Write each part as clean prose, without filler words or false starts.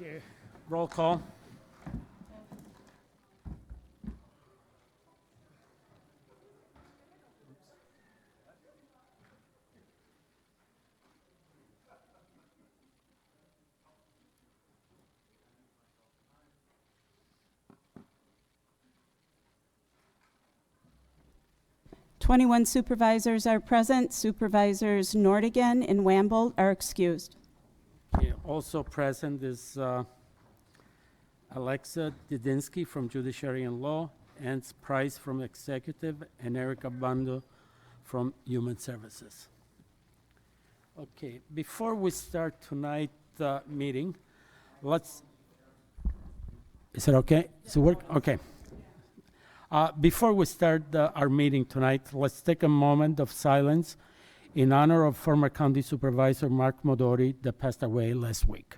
Okay, roll call. Twenty-one supervisors are present. Supervisors Nordigan and Wamble are excused. Okay, also present is Alexa Didinsky from Judiciary and Law, Ann Price from Executive, and Erica Bando from Human Services. Okay, before we start tonight's meeting, is it okay? Does it work? Okay. Before we start our meeting tonight, let's take a moment of silence in honor of former County Supervisor Mark Modori that passed away last week.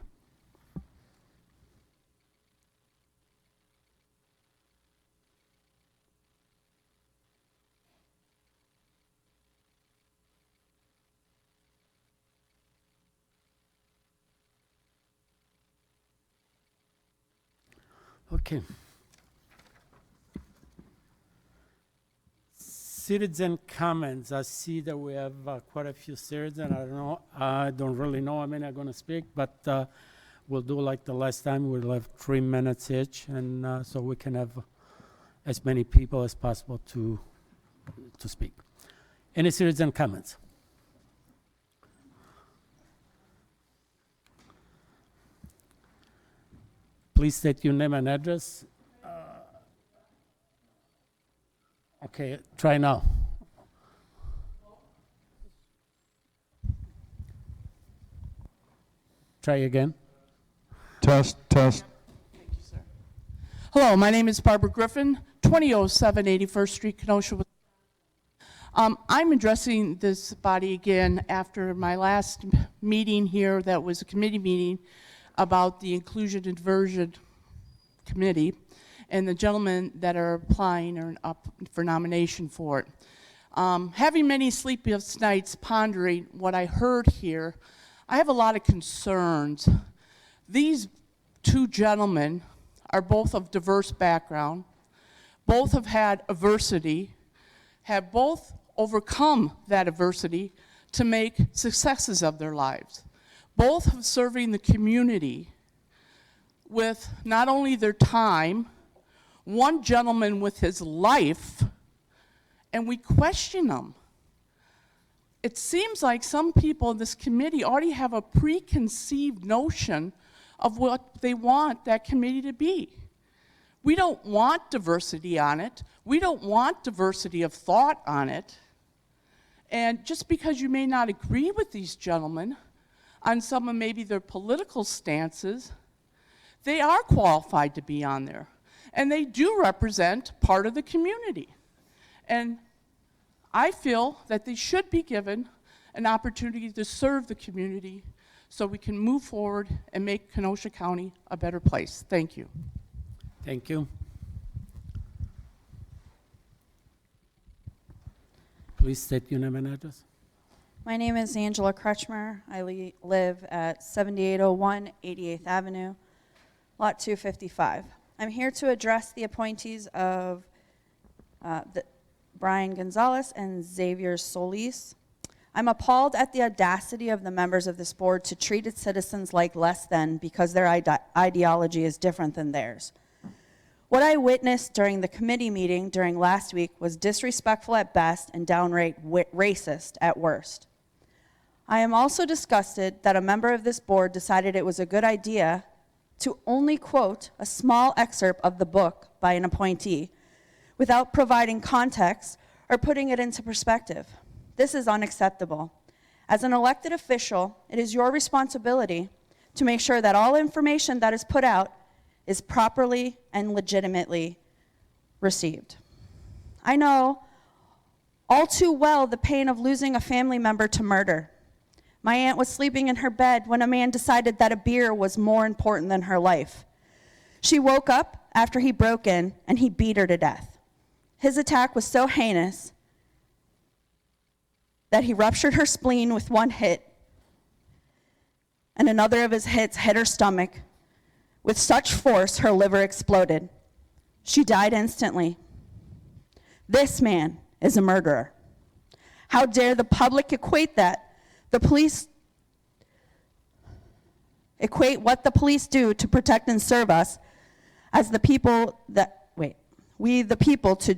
Okay. Citizen comments. I see that we have quite a few citizens. I don't really know how many are going to speak, but we'll do like the last time. We'll have 3 minutes each, and so we can have as many people as possible to speak. Any citizen comments? Please state your name and address. Okay, try now. Try again. Test. Thank you, sir. Hello, my name is Barbara Griffin, 2007 81st Street, Kenosha. I'm addressing this body again after my last meeting here that was a committee meeting about the Inclusion and Diversion Committee and the gentlemen that are applying or up for nomination for it. Having many sleepless nights pondering what I heard here, I have a lot of concerns. These two gentlemen are both of diverse background, both have had adversity, have both overcome that adversity to make successes of their lives. Both have serving the community with not only their time, one gentleman with his life, and we question them. It seems like some people in this committee already have a preconceived notion of what they want that committee to be. We don't want diversity on it. We don't want diversity of thought on it. And just because you may not agree with these gentlemen on some of maybe their political stances, they are qualified to be on there. And they do represent part of the community. And I feel that they should be given an opportunity to serve the community so we can move forward and make Kenosha County a better place. Thank you. Thank you. Please state your name and address. My name is Angela Kretschmer. I live at 7801 88th Avenue, Lot 255. I'm here to address the appointees of Brian Gonzalez and Xavier Solis. I'm appalled at the audacity of the members of this board to treat its citizens like less than because their ideology is different than theirs. What I witnessed during the committee meeting during last week was disrespectful at best and downright racist at worst. I am also disgusted that a member of this board decided it was a good idea to only quote a small excerpt of the book by an appointee without providing context or putting it into perspective. This is unacceptable. As an elected official, it is your responsibility to make sure that all information that is put out is properly and legitimately received. I know all too well the pain of losing a family member to murder. My aunt was sleeping in her bed when a man decided that a beer was more important than her life. She woke up after he broke in and he beat her to death. His attack was so heinous that he ruptured her spleen with one hit, and another of his hits hit her stomach, With such force, her liver exploded. She died instantly. This man is a murderer. How dare the public equate what the police do to protect and serve us as the people we the people to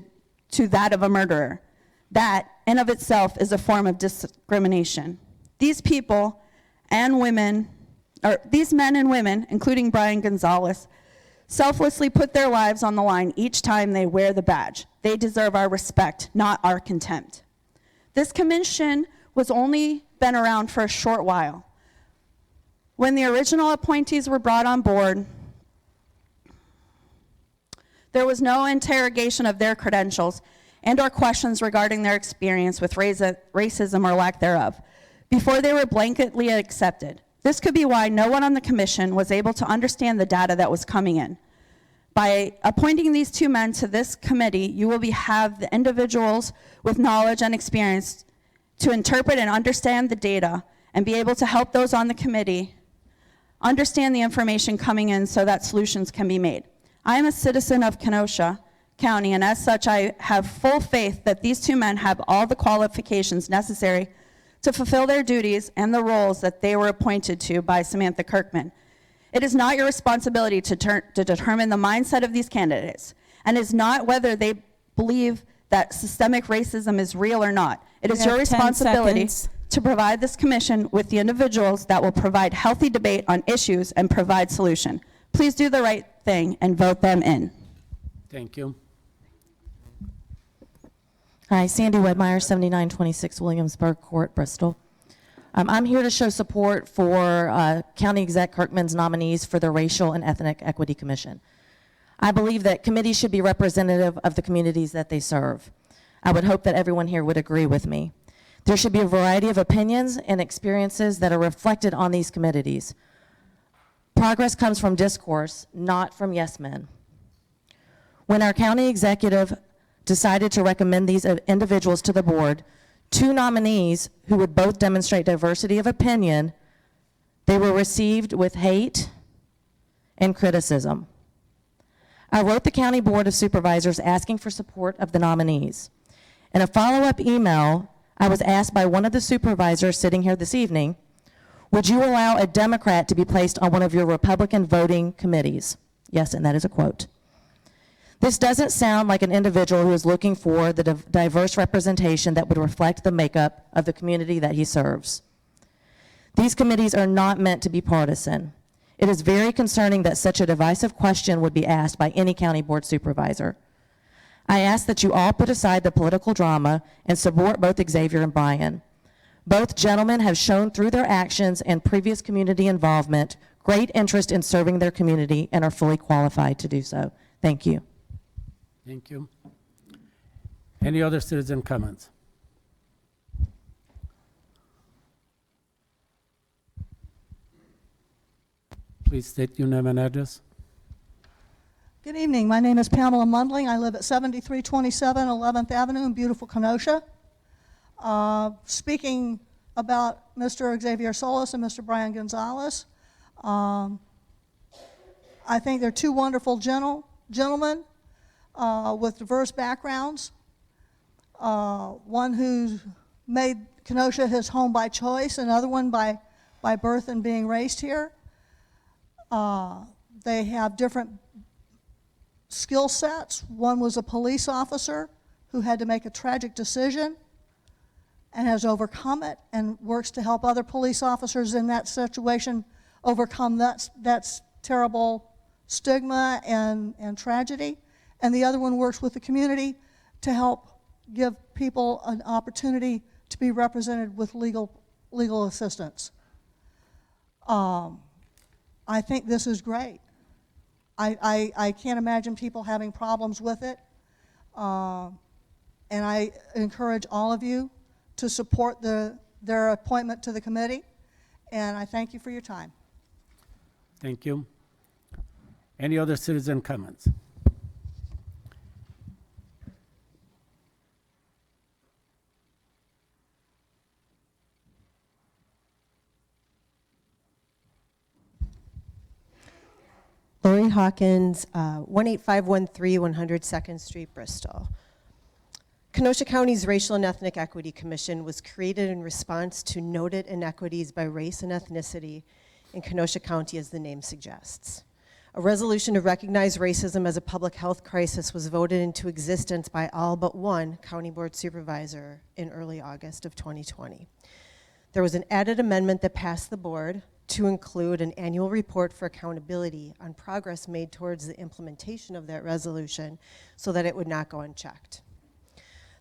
that of a murderer. That in of itself is a form of discrimination. These people and women, or these men and women, including Brian Gonzalez, selflessly put their lives on the line each time they wear the badge. They deserve our respect, not our contempt. This commission was only been around for a short while. When the original appointees were brought on board, there was no interrogation of their credentials and or questions regarding their experience with racism or lack thereof before they were blanketly accepted. This could be why no one on the commission was able to understand the data that was coming in. By appointing these two men to this committee, you will have the individuals with knowledge and experience to interpret and understand the data and be able to help those on the committee understand the information coming in so that solutions can be made. I am a citizen of Kenosha County, and as such, I have full faith that these two men have all the qualifications necessary to fulfill their duties and the roles that they were appointed to by Samantha Kirkman. It is not your responsibility to determine the mindset of these candidates, and is not whether they believe that systemic racism is real or not. It is You your have 10 responsibility seconds. to provide this commission with the individuals that will provide healthy debate on issues and provide solution. Please do the right thing and vote them in. Thank you. Hi, Sandy Wedmeyer, 7926 Williamsburg Court, Bristol. I'm here to show support for County Exec Kirkman's nominees for the Racial and Ethnic Equity Commission. I believe that committees should be representative of the communities that they serve. I would hope that everyone here would agree with me. There should be a variety of opinions and experiences that are reflected on these committees. Progress comes from discourse, not from yes men. When our county executive decided to recommend these individuals to the board, two nominees who would both demonstrate diversity of opinion, they were received with hate and criticism. I wrote the County Board of Supervisors asking for support of the nominees. In a follow-up email, I was asked by one of the supervisors sitting here this evening, would you allow a Democrat to be placed on one of your Republican voting committees? Yes, and that is a quote. This doesn't sound like an individual who is looking for the diverse representation that would reflect the makeup of the community that he serves. These committees are not meant to be partisan. It is very concerning that such a divisive question would be asked by any county board supervisor. I ask that you all put aside the political drama and support both Xavier and Brian. Both gentlemen have shown through their actions and previous community involvement great interest in serving their community and are fully qualified to do so. Thank you. Thank you. Any other citizen comments? Please state your name and address. Good evening. My name is Pamela Mundling. I live at 7327 11th Avenue in beautiful Kenosha. Speaking about Mr. Xavier Solis and Mr. Brian Gonzalez, I think they're two wonderful gentlemen with diverse backgrounds. One who's made Kenosha his home by choice, another one by birth and being raised here. They have different skill sets. One was a police officer who had to make a tragic decision and has overcome it and works to help other police officers in that situation overcome that terrible stigma and tragedy. And the other one works with the community to help give people an opportunity to be represented with legal assistance. I think this is great. I can't imagine people having problems with it. And I encourage all of you to support their appointment to the committee. And I thank you for your time. Thank you. Any other citizen comments? Hawkins, 18513 102nd Street, Bristol. Kenosha County's Racial and Ethnic Equity Commission was created in response to noted inequities by race and ethnicity in Kenosha County, as the name suggests. A resolution to recognize racism as a public health crisis was voted into existence by all but one county board supervisor in early August of 2020. There was an added amendment that passed the board to include an annual report for accountability on progress made towards the implementation of that resolution so that it would not go unchecked.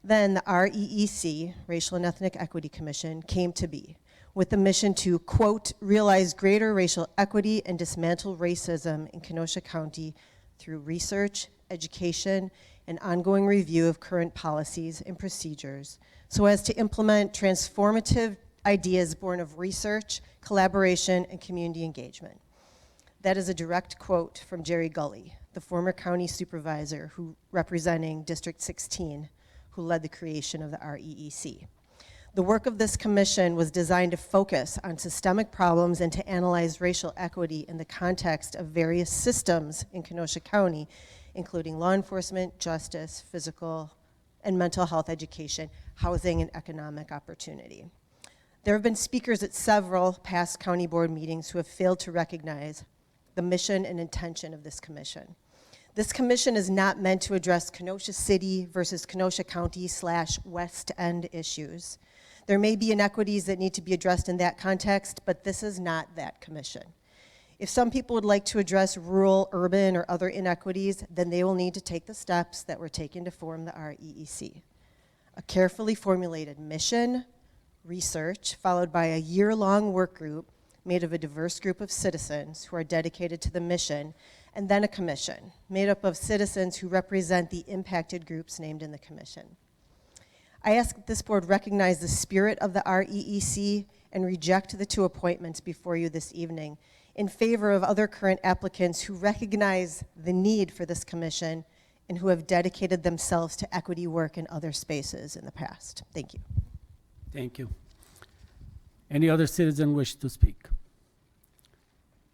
Then the REEC, Racial and Ethnic Equity Commission, came to be with the mission to, quote, realize greater racial equity and dismantle racism in Kenosha County through research, education, and ongoing review of current policies and procedures so as to implement transformative ideas born of research, collaboration, and community engagement. That is a direct quote from Jerry Gully, the former county supervisor who representing District 16, who led the creation of the REEC. The work of this commission was designed to focus on systemic problems and to analyze racial equity in the context of various systems in Kenosha County, including law enforcement, justice, physical and mental health education, housing, and economic opportunity. There have been speakers at several past county board meetings who have failed to recognize the mission and intention of this commission. This commission is not meant to address Kenosha City versus Kenosha County / West End issues. There may be inequities that need to be addressed in that context, but this is not that commission. If some people would like to address rural, urban, or other inequities, then they will need to take the steps that were taken to form the REEC. A carefully formulated mission, research, followed by a year-long work group made of a diverse group of citizens who are dedicated to the mission, and then a commission made up of citizens who represent the impacted groups named in the commission. I ask that this board recognize the spirit of the REEC and reject the two appointments before you this evening in favor of other current applicants who recognize the need for this commission and who have dedicated themselves to equity work in other spaces in the past. Thank you. Thank you. Any other citizen wish to speak?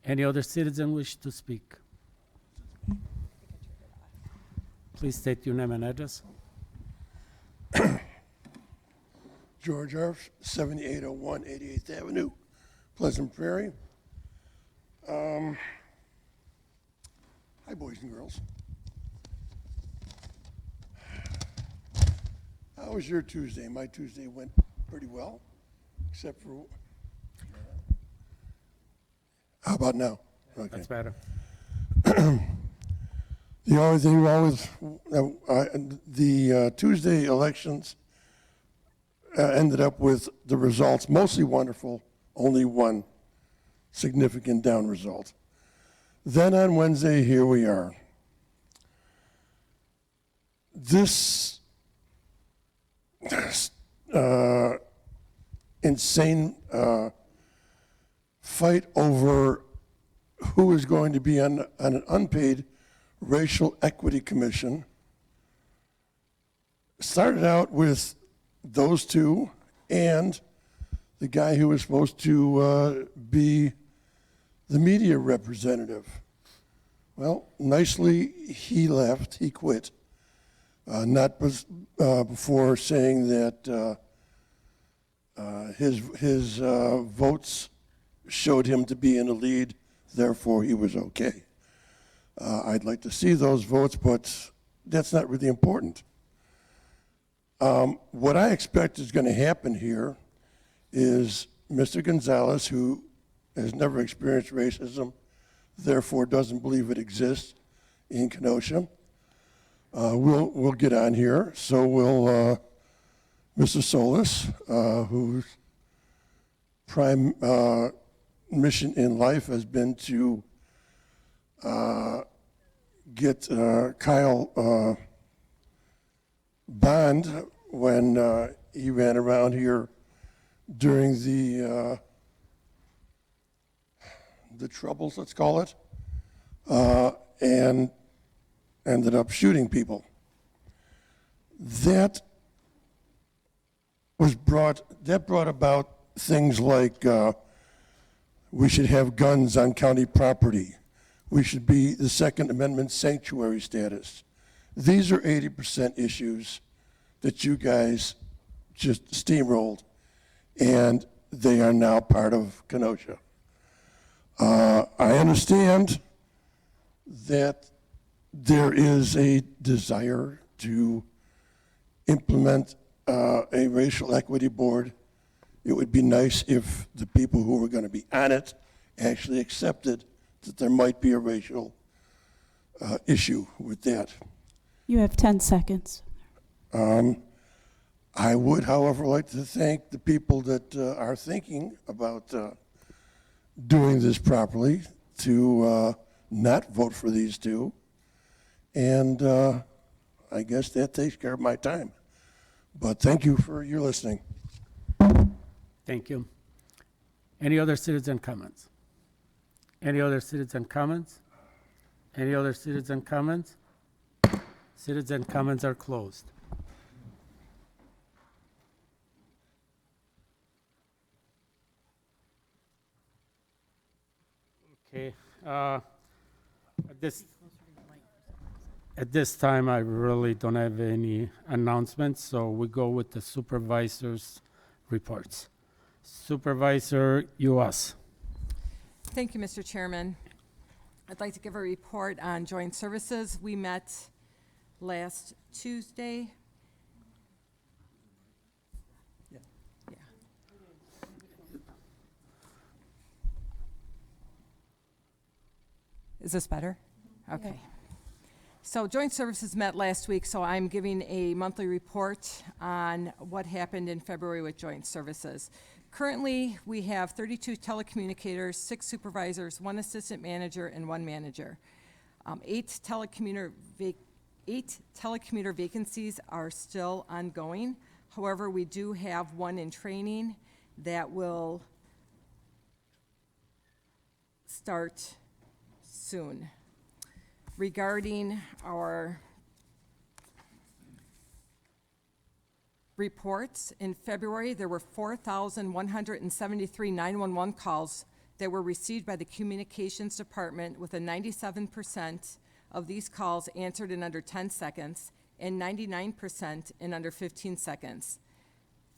Any other citizen wish to speak? Please state your name and address. George Arf, 7801 88th Avenue, Pleasant Prairie. Hi, boys and girls. How was your Tuesday? My Tuesday went pretty well, except for... How about now? Okay. That's better. The only thing wrong with the Tuesday elections ended up with the results mostly wonderful, only one significant down result. Then on Wednesday, here we are. This insane fight over who is going to be on an unpaid Racial Equity Commission started out with those two and the guy who was supposed to be the media representative. Well, nicely, he left, he quit, not before saying that his votes showed him to be in the lead, therefore he was okay. I'd like to see those votes, but that's not really important. What I expect is going to happen here is Mr. Gonzalez, who has never experienced racism, therefore doesn't believe it exists in Kenosha, we'll get on here. So will Mr. Solis, whose prime mission in life has been to get Kyle Bond when he ran around here during the Troubles, let's call it, and ended up shooting people. That brought about things like we should have guns on county property. we should be the Second Amendment sanctuary status. These are 80% issues that you guys just steamrolled, and they are now part of Kenosha. I understand that there is a desire to implement a racial equity board. It would be nice if the people who were going to be on it actually accepted that there might be a racial issue with that. You have 10 seconds. I would, however, like to thank the people that are thinking about doing this properly to not vote for these two. And I guess that takes care of my time. But thank you for your listening. Thank you. Any other citizen comments? Any other citizen comments? Any other citizen comments? Citizen comments are closed. Okay. At this time, I really don't have any announcements, so we go with the supervisor's reports. Supervisor US. Thank you, Mr. Chairman. I'd like to give a report on joint services. We met last Tuesday. Yeah. Is this better? Okay. So joint services met last week, so I'm giving a monthly report on what happened in February with joint services. Currently, we have 32 telecommunicators, 6 supervisors, 1 assistant manager, and 1 manager. 8 telecommuter vacancies are still ongoing. However, we do have 1 in training that will start soon. Regarding our reports, in February, there were 4,173 911 calls that were received by the Communications Department, with a 97% of these calls answered in under 10 seconds and 99% in under 15 seconds.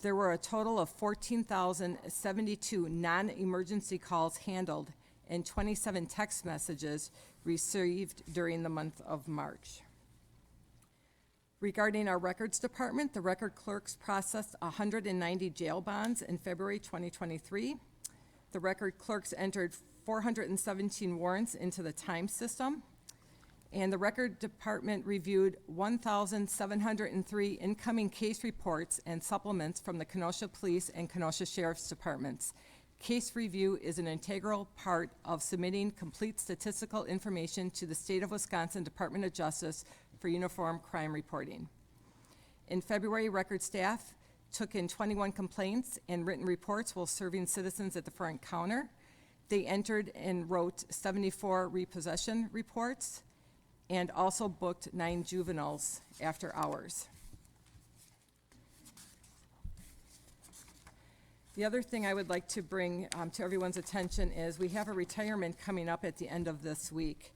There were a total of 14,072 non-emergency calls handled and 27 text messages received during the month of March. Regarding our records department, the record clerks processed 190 jail bonds in February 2023. The record clerks entered 417 warrants into the time system, and the record department reviewed 1,703 incoming case reports and supplements from the Kenosha Police and Kenosha Sheriff's Departments. Case review is an integral part of submitting complete statistical information to the State of Wisconsin Department of Justice for uniform crime reporting. In February, record staff took in 21 complaints and written reports while serving citizens at the front counter. They entered and wrote 74 repossession reports and also booked 9 juveniles after hours. The other thing I would like to bring to everyone's attention is we have a retirement coming up at the end of this week.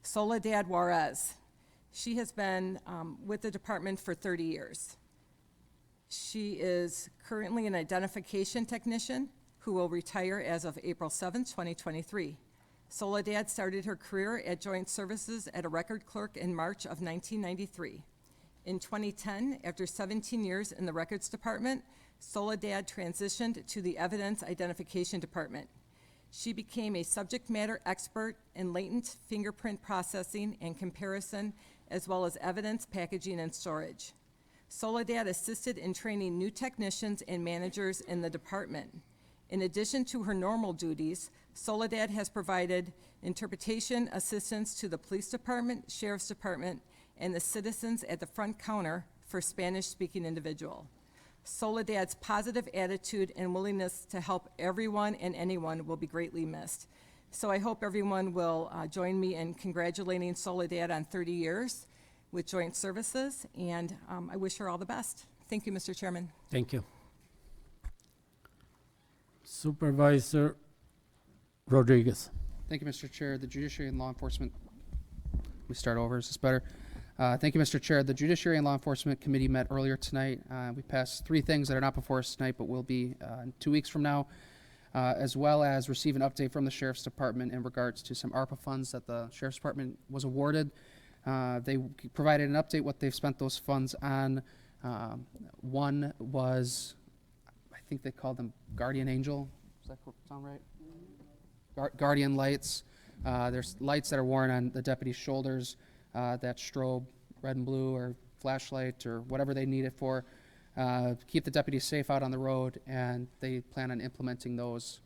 Soledad Juarez. She has been with the department for 30 years. She is currently an identification technician who will retire as of April 7th, 2023. Soledad started her career at Joint Services as a record clerk in March of 1993. In 2010, after 17 years in the records department, Soledad transitioned to the Evidence Identification Department. She became a subject matter expert in latent fingerprint processing and comparison, as well as evidence packaging and storage. Soledad assisted in training new technicians and managers in the department. In addition to her normal duties, Soledad has provided interpretation assistance to the police department, sheriff's department, and the citizens at the front counter for Spanish-speaking individuals. Soledad's positive attitude and willingness to help everyone and anyone will be greatly missed. So I hope everyone will join me in congratulating Soledad on 30 years with Joint Services, and I wish her all the best. Thank you, Mr. Chairman. Thank you. Supervisor Rodriguez. Thank you, Mr. Chair. The Judiciary and Law Enforcement, let me start over, is this better? Thank you, Mr. Chair. The Judiciary and Law Enforcement Committee met earlier tonight. We passed 3 things that are not before us tonight, but will be 2 weeks from now, as well as receive an update from the Sheriff's Department in regards to some ARPA funds that the Sheriff's Department was awarded. They provided an update what they've spent those funds on. One was, I think they called them Guardian Angel. Does that sound right? Guardian lights. There's lights that are worn on the deputy's shoulders that strobe red and blue or flashlight or whatever they need it for. Keep the deputies safe out on the road, and they plan on implementing those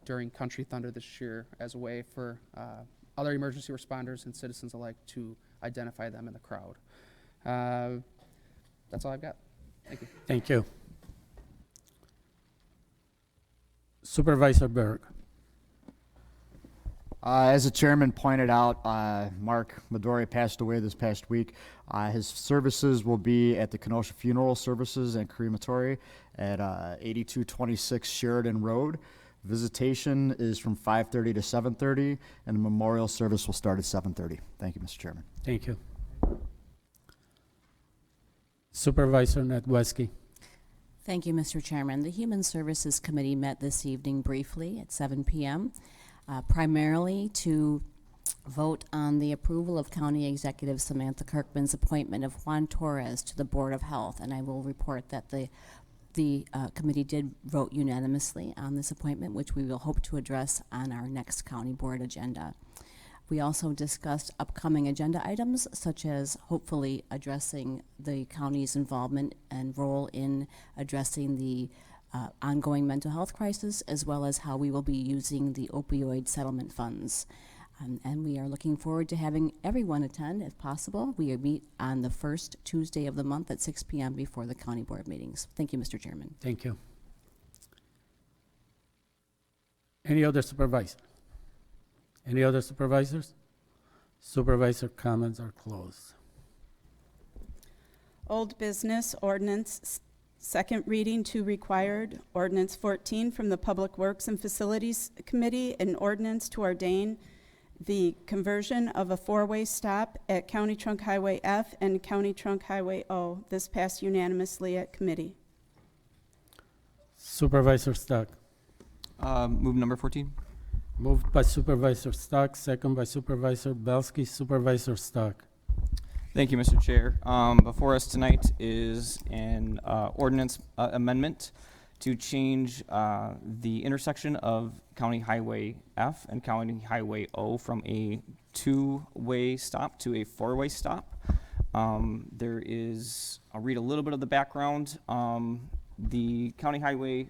during Country Thunder this year as a way for other emergency responders and citizens alike to identify them in the crowd. That's all I've got. Thank you. Thank you. Supervisor Berg. As the chairman pointed out, Mark Midori passed away this past week. His services will be at the Kenosha Funeral Services and Crematory at 8226 Sheridan Road. Visitation is from 5:30 to 7:30, and the memorial service will start at 7:30. Thank you, Mr. Chairman. Thank you. Supervisor Nedweski. Thank you, Mr. Chairman. The Human Services Committee met this evening briefly at 7 p.m., primarily to vote on the approval of County Executive Samantha Kirkman's appointment of Juan Torres to the Board of Health, and I will report that the committee did vote unanimously on this appointment, which we will hope to address on our next county board agenda. We also discussed upcoming agenda items, such as hopefully addressing the county's involvement and role in addressing the ongoing mental health crisis, as well as how we will be using the opioid settlement funds. And we are looking forward to having everyone attend if possible. We meet on the first Tuesday of the month at 6 p.m. before the county board meetings. Thank you, Mr. Chairman. Thank you. Any other supervisor? Any other supervisors? Supervisor comments are closed. Old business ordinance, second reading to required. Ordinance 14 from the Public Works and Facilities Committee, an ordinance to ordain the conversion of a 4-way stop at County Trunk Highway F and County Trunk Highway O. This passed unanimously at committee. Supervisor Stock. Move number 14. Moved by Supervisor Stock, second by Supervisor Belsky. Supervisor Stock. Thank you, Mr. Chair. Before us tonight is an ordinance amendment to change the intersection of County Highway F and County Highway O from a 2-way stop to a 4-way stop. There is, I'll read a little bit of the background. The County Highway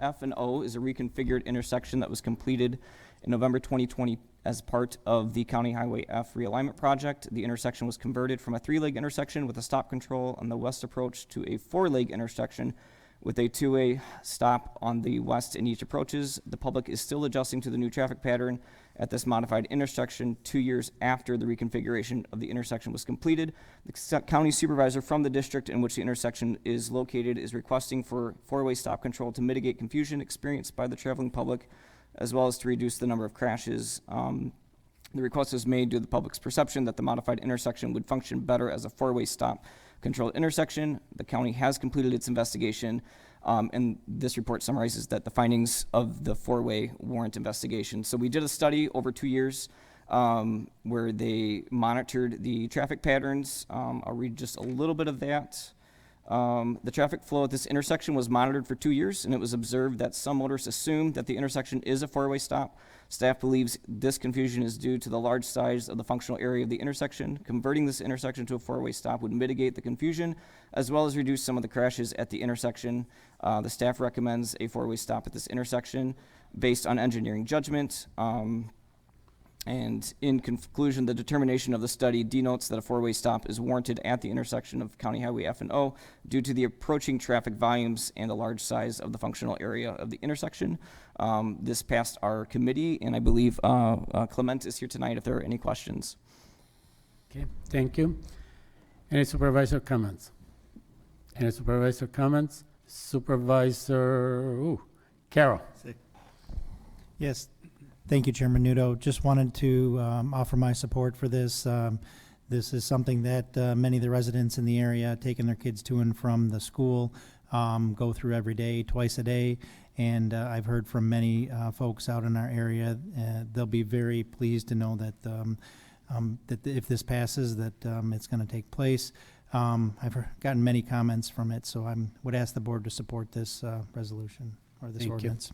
F and O is a reconfigured intersection that was completed in November 2020 as part of the County Highway F realignment project. The intersection was converted from a 3-leg intersection with a stop control on the west approach to a 4-leg intersection with a 2-way stop on the west in each approaches. The public is still adjusting to the new traffic pattern at this modified intersection 2 years after the reconfiguration of the intersection was completed. The county supervisor from the district in which the intersection is located is requesting for 4-way stop control to mitigate confusion experienced by the traveling public, as well as to reduce the number of crashes. The request is made due to the public's perception that the modified intersection would function better as a 4-way stop controlled intersection. The county has completed its investigation, and this report summarizes that the findings of the 4-way warrant investigation. So we did a study over 2 years where they monitored the traffic patterns. I'll read just a little bit of that. The traffic flow at this intersection was monitored for 2 years, and it was observed that some motorists assume that the intersection is a 4-way stop. Staff believes this confusion is due to the large size of the functional area of the intersection. Converting this intersection to a 4-way stop would mitigate the confusion, as well as reduce some of the crashes at the intersection. The staff recommends a 4-way stop at this intersection based on engineering judgment. And in conclusion, the determination of the study denotes that a 4-way stop is warranted at the intersection of County Highway F and O due to the approaching traffic volumes and the large size of the functional area of the intersection. This passed our committee, and I believe Clement is here tonight if there are any questions. Okay, thank you. Any supervisor comments? Any supervisor comments? Supervisor Carroll. Yes, Thank you, Chairman Nudo. Just wanted to offer my support for this. This is something that many of the residents in the area taking their kids to and from the school go through every day, twice a day. And I've heard from many folks out in our area. They'll be very pleased to know that that if this passes, that it's going to take place. I've gotten many comments from it, so I would ask the board to support this resolution or this ordinance.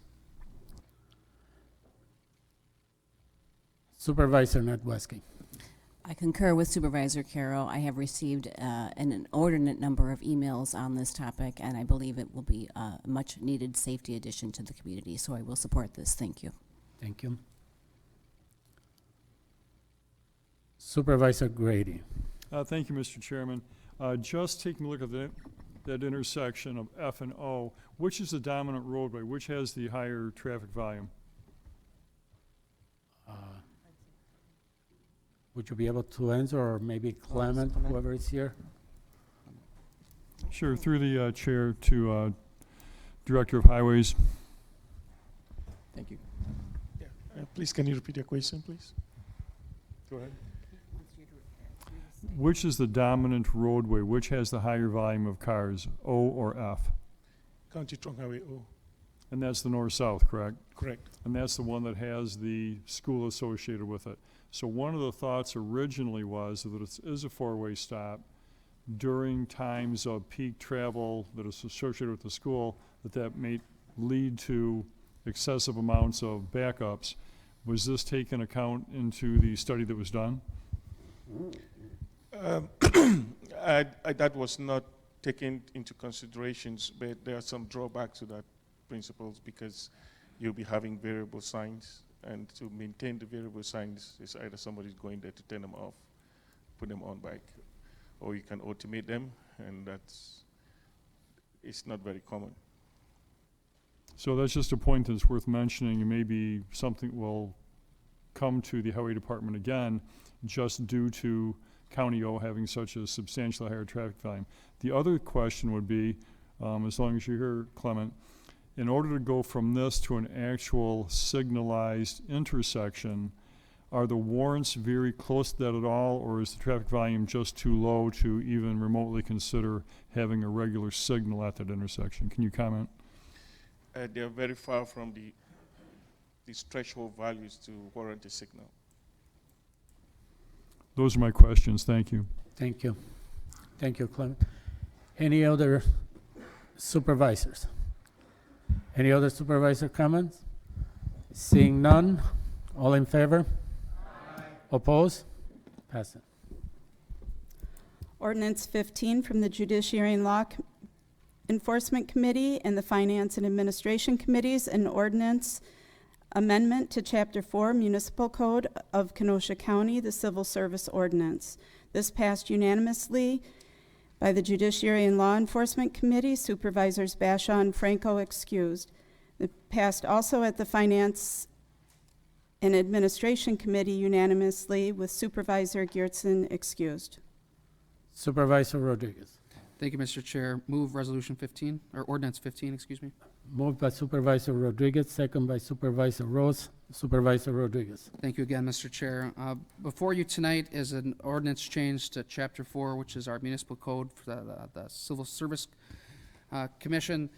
Supervisor Nedwesky. I concur with Supervisor Carroll. I have received an inordinate number of emails on this topic, and I believe it will be a much-needed safety addition to the community, so I will support this. Thank you. Thank you. Supervisor Grady. Thank you, Mr. Chairman. Just taking a look at that intersection of F and O, which is the dominant roadway? Which has the higher traffic volume? Would you be able to answer, or maybe Clement, whoever is here? Sure, through the chair to Director of Highways. Thank you. Please, can you repeat your question, please? Go ahead. Which is the dominant roadway? Which has the higher volume of cars, O or F? County Trunk Highway O. And that's the north-south, correct? Correct. And that's the one that has the school associated with it. So one of the thoughts originally was that it is a four-way stop during times of peak travel that is associated with the school, that may lead to excessive amounts of backups. Was this taken account into the study that was done? That was not taken into considerations, but there are some drawbacks to that principles because you'll be having variable signs, and to maintain the variable signs is either somebody's going there to turn them off, put them on back, or you can automate them, and it's not very common. So that's just a point that's worth mentioning, and maybe something will come to the Highway Department again, just due to County O having such a substantially higher traffic volume. The other question would be, as long as you're here, Clement, in order to go from this to an actual signalized intersection, are the warrants very close to that at all, or is the traffic volume just too low to even remotely consider having a regular signal at that intersection? Can you comment? They're very far from these threshold values to warrant a signal. Those are my questions. Thank you. Thank you. Thank you, Clement. Any other supervisors? Any other supervisor comments? Seeing none, all in favor? Aye. Oppose? Pass it. Ordinance 15 from the Judiciary and Law Enforcement Committee and the Finance and Administration Committees, an ordinance amendment to Chapter 4 Municipal Code of Kenosha County, the Civil Service Ordinance. This passed unanimously by the Judiciary and Law Enforcement Committee, Supervisors Bashaw and Franco excused. It passed also at the Finance and Administration Committee unanimously with Supervisor Geertsen excused. Supervisor Rodriguez. Thank you, Mr. Chair. Move Resolution 15, or Ordinance 15, excuse me. Moved by Supervisor Rodriguez, second by Supervisor Rose. Supervisor Rodriguez. Thank you again, Mr. Chair. Before you tonight is an ordinance change to Chapter 4, which is our municipal code for the Civil Service Commission.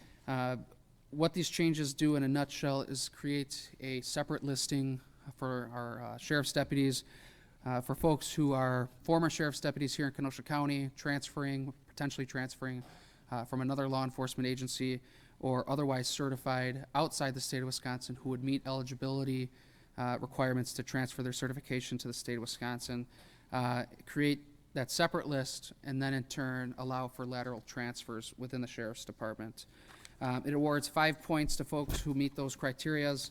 What these changes do in a nutshell is create a separate listing for our sheriff's deputies, for folks who are former sheriff's deputies here in Kenosha County, potentially transferring from another law enforcement agency, or otherwise certified outside the state of Wisconsin who would meet eligibility requirements to transfer their certification to the state of Wisconsin. Create that separate list, and then in turn allow for lateral transfers within the Sheriff's Department. It awards 5 points to folks who meet those criterias.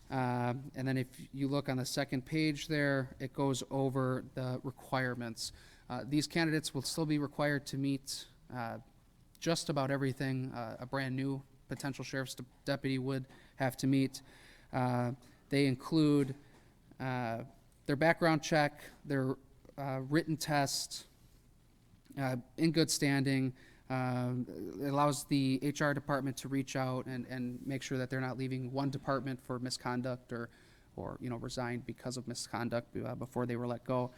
And then if you look on the second page there, it goes over the requirements. These candidates will still be required to meet just about everything a brand new potential sheriff's deputy would have to meet. They include their background check, their written test, in good standing. It allows the HR department to reach out and make sure that they're not leaving one department for misconduct or, resigned because of misconduct before they were let go.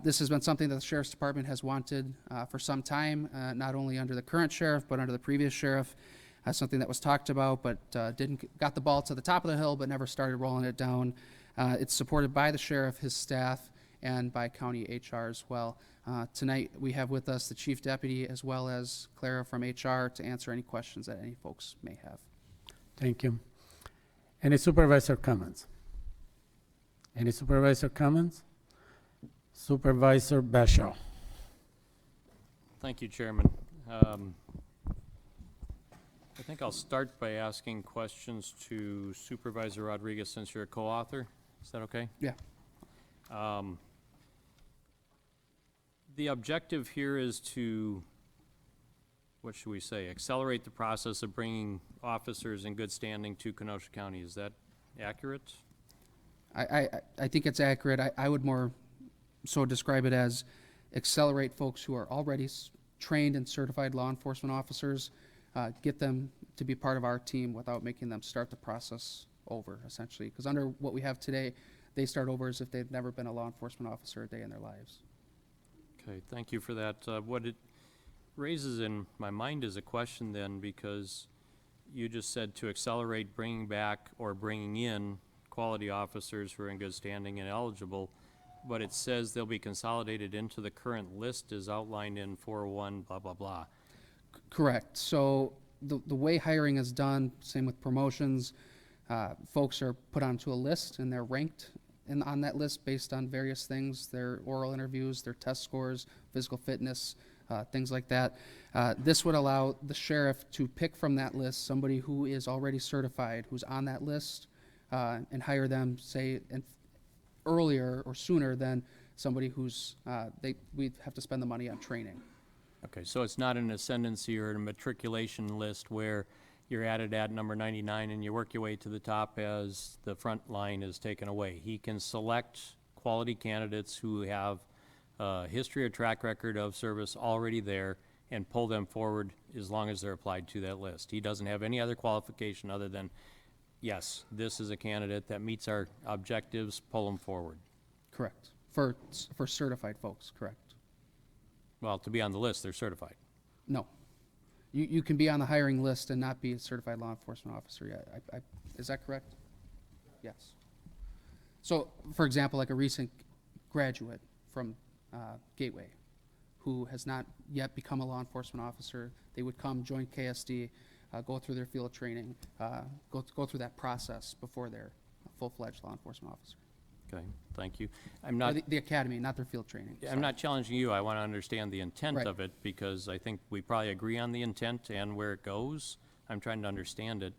This has been something that the Sheriff's Department has wanted for some time, not only under the current sheriff, but under the previous sheriff. Something that was talked about, but got the ball to the top of the hill, but never started rolling it down. It's supported by the sheriff, his staff, and by county HR as well. Tonight, we have with us the chief deputy as well as Clara from HR to answer any questions that any folks may have. Thank you. Any supervisor comments? Any supervisor comments? Supervisor Bashaw. Thank you, Chairman. I think I'll start by asking questions to Supervisor Rodriguez since you're a co-author. Is that okay? Yeah. The objective here is to, what should we say, accelerate the process of bringing officers in good standing to Kenosha County. Is that accurate? I think it's accurate. I would more so describe it as accelerate folks who are already trained and certified law enforcement officers, get them to be part of our team without making them start the process over, essentially. Because under what we have today, they start over as if they've never been a law enforcement officer a day in their lives. Okay, thank you for that. What it raises in my mind is a question then, because you just said to accelerate bringing back or bringing in quality officers who are in good standing and eligible, but it says they'll be consolidated into the current list as outlined in 401 blah, blah, blah. Correct. So the way hiring is done, same with promotions, folks are put onto a list and they're ranked on that list based on various things, their oral interviews, their test scores, physical fitness, things like that. This would allow the sheriff to pick from that list somebody who is already certified, who's on that list, and hire them, say, earlier or sooner than somebody who's, we'd have to spend the money on training. Okay, so it's not an ascendancy or a matriculation list where you're added at number 99 and you work your way to the top as the front line is taken away. He can select quality candidates who have a history or track record of service already there and pull them forward as long as they're applied to that list. He doesn't have any other qualification other than, yes, this is a candidate that meets our objectives, pull them forward. Correct. For certified folks, correct. Well, to be on the list, they're certified. No. You can be on the hiring list and not be a certified law enforcement officer yet. Is that correct? Yes. So, for example, like a recent graduate from Gateway who has not yet become a law enforcement officer, they would come, join KSD, go through their field training, go through that process before they're a full-fledged law enforcement officer. Okay, thank you. I'm not. The academy, not their field training. I'm not challenging you. I want to understand the intent Right. of it because I think we probably agree on the intent and where it goes. I'm trying to understand it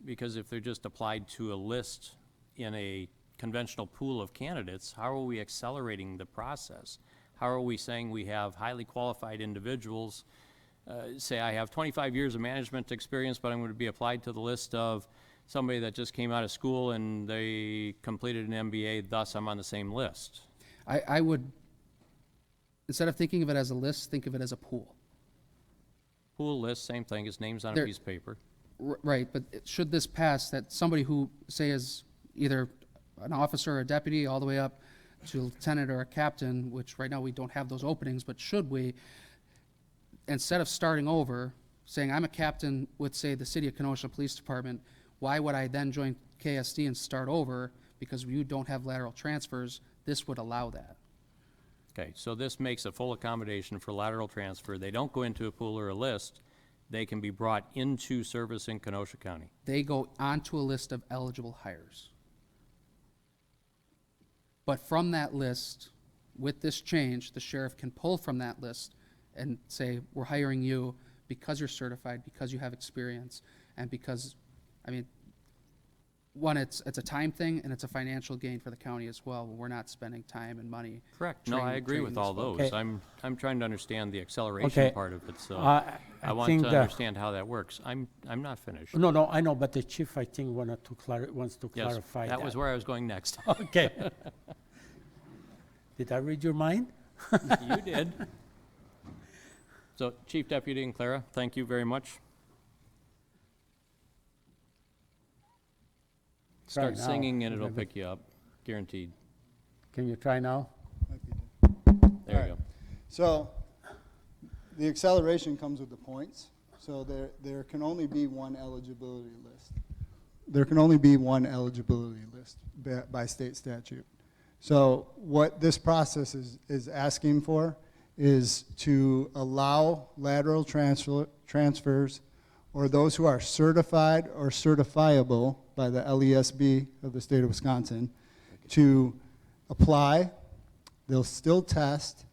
because if they're just applied to a list in a conventional pool of candidates, how are we accelerating the process? How are we saying we have highly qualified individuals? Say I have 25 years of management experience, but I'm going to be applied to the list of somebody that just came out of school and they completed an MBA, thus I'm on the same list. I would, instead of thinking of it as a list, think of it as a pool. Pool list, same thing, his name's on a piece of paper. Right, but should this pass, that somebody who, say, is either an officer or a deputy all the way up to lieutenant or a captain, which right now we don't have those openings, but should we, instead of starting over, saying I'm a captain with, say, the City of Kenosha Police Department, why would I then join KSD and start over because you don't have lateral transfers? This would allow that. Okay, so this makes a full accommodation for lateral transfer. They don't go into a pool or a list. They can be brought into service in Kenosha County. They go onto a list of eligible hires. But from that list, with this change, the sheriff can pull from that list and say, we're hiring you because you're certified, because you have experience, and because, I mean, one, it's a time thing and it's a financial gain for the county as well. We're not spending time and money. Correct. No, I agree with all those. Okay. I'm trying to understand the acceleration Okay. part of it, so I I want think to that- understand how that works. I'm not finished. No, I know, but the chief, I think, wants to Yes, clarify that was where I was going next. Okay. Did I read your mind? You did. So, Chief Deputy and Clara, thank you very much. Start now. singing and it'll pick you up, guaranteed. Can you try now? There you go. So the acceleration comes with the points. So there can only be one eligibility list. There can only be one eligibility list by state statute. So what this process is asking for is to allow lateral transfers or those who are certified or certifiable by the LESB of the state of Wisconsin to apply. They'll still test,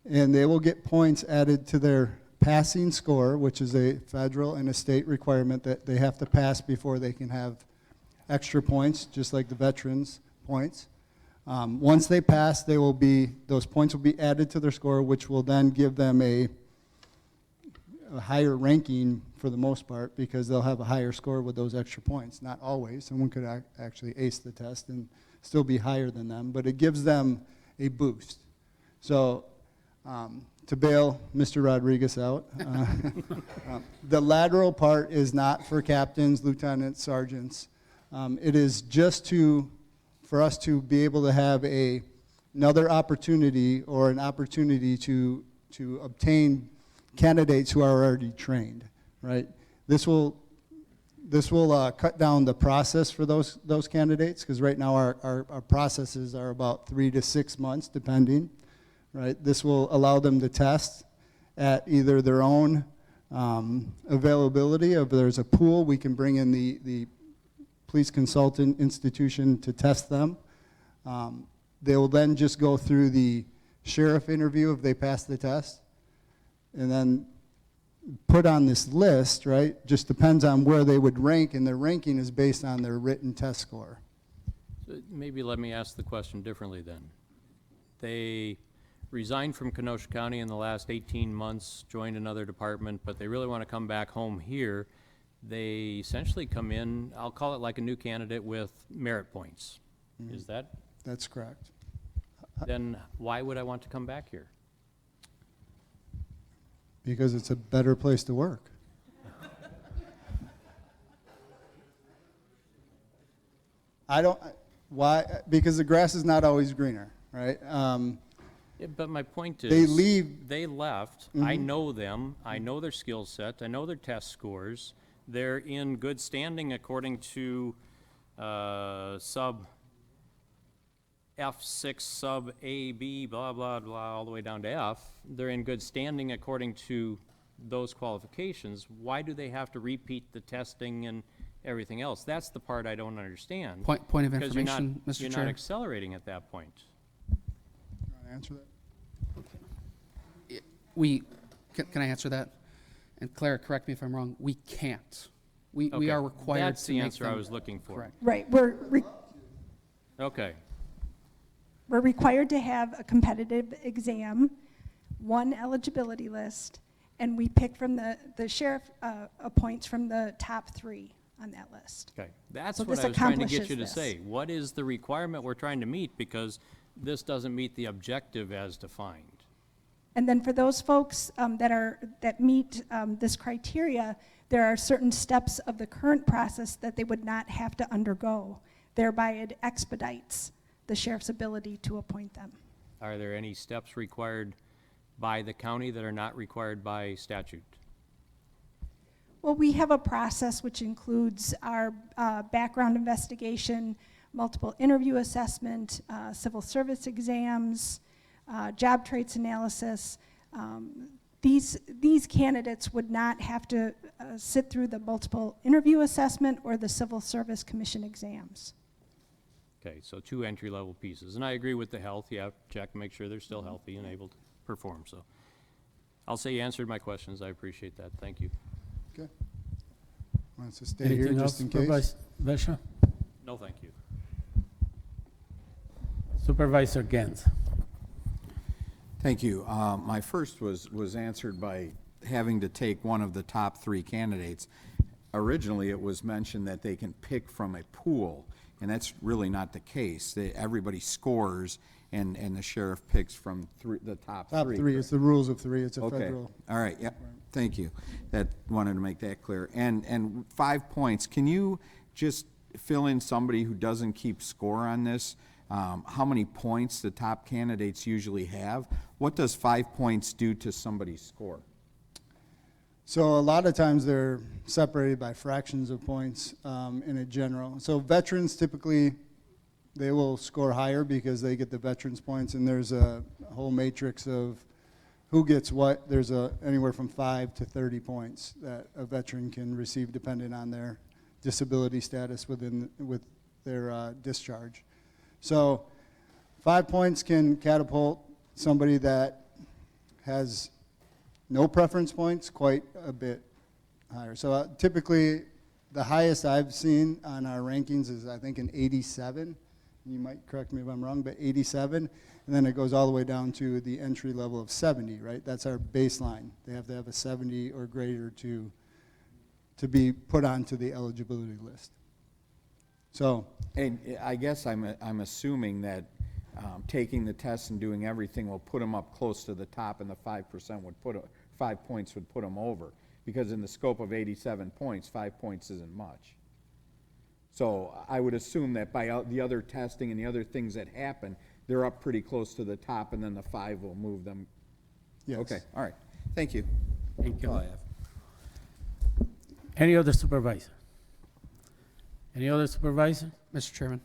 and they will get points added to their passing score, which is a federal and a state requirement that they have to pass before they can have extra points, just like the veterans' points. Once they pass, those points will be added to their score, which will then give them a higher ranking for the most part, because they'll have a higher score with those extra points. Not always. Someone could actually ace the test and still be higher than them, but it gives them a boost. So to bail Mr. Rodriguez out, the lateral part is not for captains, lieutenants, sergeants. It is just for us to be able to have another opportunity or an opportunity to obtain candidates who are already trained, right? This will cut down the process for those candidates, because right now our processes are about 3 to 6 months, depending, right? This will allow them to test at either their own availability. If there's a pool, we can bring in the police consultant institution to test them. They will then just go through the sheriff interview if they pass the test, and then put on this list, right? Just depends on where they would rank, and their ranking is based on their written test score. So maybe let me ask the question differently then. They resigned from Kenosha County in the last 18 months, joined another department, but they really want to come back home here. They essentially come in, I'll call it like a new candidate with merit points. Mm-hmm. Is that? That's correct. Then why would I want to come back here? Because it's a better place to work. Why? Because the grass is not always greener, right? Yeah, but my point is, They leave. they left. Mhm. I know them. I know their skill set. I know their test scores. They're in good standing according to sub F6 sub A, B, blah, blah, blah, all the way down to F. They're in good standing according to those qualifications. Why do they have to repeat the testing and everything else? That's the part I don't understand. Point of Because information, Mr. you're Chair. not accelerating at that point. You want to answer that? Can I answer that? And Clara, correct me if I'm wrong, we can't. We Okay. are required That's to the make answer I them- was looking for. Correct. Right, Okay. we're required to have a competitive exam, one eligibility list, and we pick from the sheriff appoints from the top 3 on that list. Okay, that's So what this I was trying to get accomplishes you to this. say. What is the requirement we're trying to meet? Because this doesn't meet the objective as defined. And then for those folks that meet this criteria, there are certain steps of the current process that they would not have to undergo. Thereby it expedites the sheriff's ability to appoint them. Are there any steps required by the county that are not required by statute? Well, we have a process which includes our background investigation, multiple interview assessment, civil service exams, job traits analysis. These candidates would not have to sit through the multiple interview assessment or the civil service commission exams. Okay, so 2 entry-level pieces. And I agree with the health. You have to check and make sure they're still healthy and able to perform. So I'll say you answered my questions. I appreciate that. Thank you. Okay. Wants to stay here Anything just else, in case? Supervisor Vesha? No, thank you. Supervisor Gantz. Thank you. My first was answered by having to take one of the top 3 candidates. Originally, it was mentioned that they can pick from a pool, and that's really not the case. Everybody scores, and the sheriff picks from the top 3. Top 3, it's the rules of 3, it's a Okay. federal. All right, yep, thank you. Wanted to make that clear. And 5 points, can you just fill in somebody who doesn't keep score on this, how many points the top candidates usually have? What does 5 points do to somebody's score? So a lot of times they're separated by fractions of points in a general. So veterans typically, they will score higher because they get the veterans points, and there's a whole matrix of who gets what. There's anywhere from 5 to 30 points that a veteran can receive depending on their disability status with their discharge. So 5 points can catapult somebody that has no preference points quite a bit higher. So typically, the highest I've seen on our rankings is, I think, an 87. You might correct me if I'm wrong, but 87. And then it goes all the way down to the entry level of 70, right? That's our baseline. They have to have a 70 or greater to be put onto the eligibility list. So, and I guess I'm assuming that taking the test and doing everything will put them up close to the top, and the 5% would 5 points would put them over, because in the scope of 87 points, 5 points isn't much. So I would assume that by the other testing and the other things that happen, they're up pretty close to the top, and then the 5 will move them. Yes. Okay. All right. Thank you. Thank you. That's all I have. Any other supervisor? Any other supervisor? Mr. Chairman.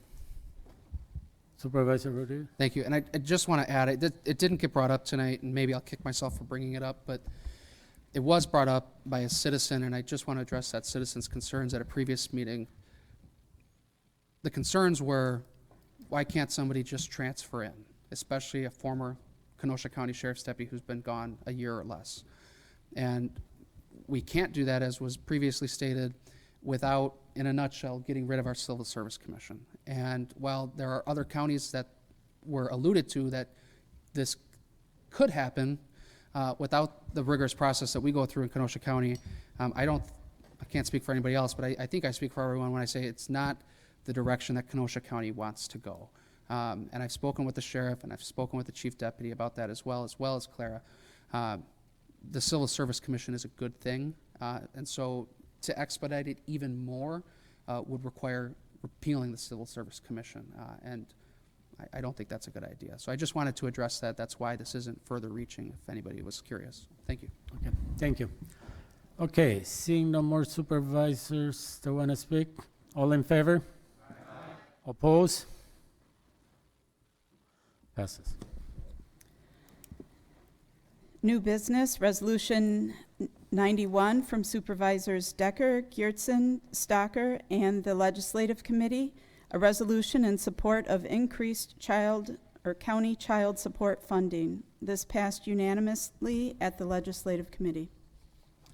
Supervisor Rodriguez? Thank you. And I just want to add, it didn't get brought up tonight, and maybe I'll kick myself for bringing it up, but it was brought up by a citizen, and I just want to address that citizen's concerns at a previous meeting. The concerns were, why can't somebody just transfer in, especially a former Kenosha County Sheriff's Deputy who's been gone a year or less? And we can't do that, as was previously stated, without, in a nutshell, getting rid of our Civil Service Commission. And while there are other counties that were alluded to that this could happen without the rigorous process that we go through in Kenosha County, I can't speak for anybody else, but I think I speak for everyone when I say it's not the direction that Kenosha County wants to go. And I've spoken with the sheriff, and I've spoken with the chief deputy about that as well as Clara. The Civil Service Commission is a good thing, and so to expedite it even more would require repealing the Civil Service Commission, and I don't think that's a good idea. So I just wanted to address that. That's why this isn't further reaching, if anybody was curious. Thank you. Okay, thank you. Okay, seeing no more supervisors that want to speak, all in favor? Aye. Oppose? Passes. New business, Resolution 91 from Supervisors Decker, Geertsen, Stocker, and the Legislative Committee, a resolution in support of increased county child support funding. This passed unanimously at the Legislative Committee.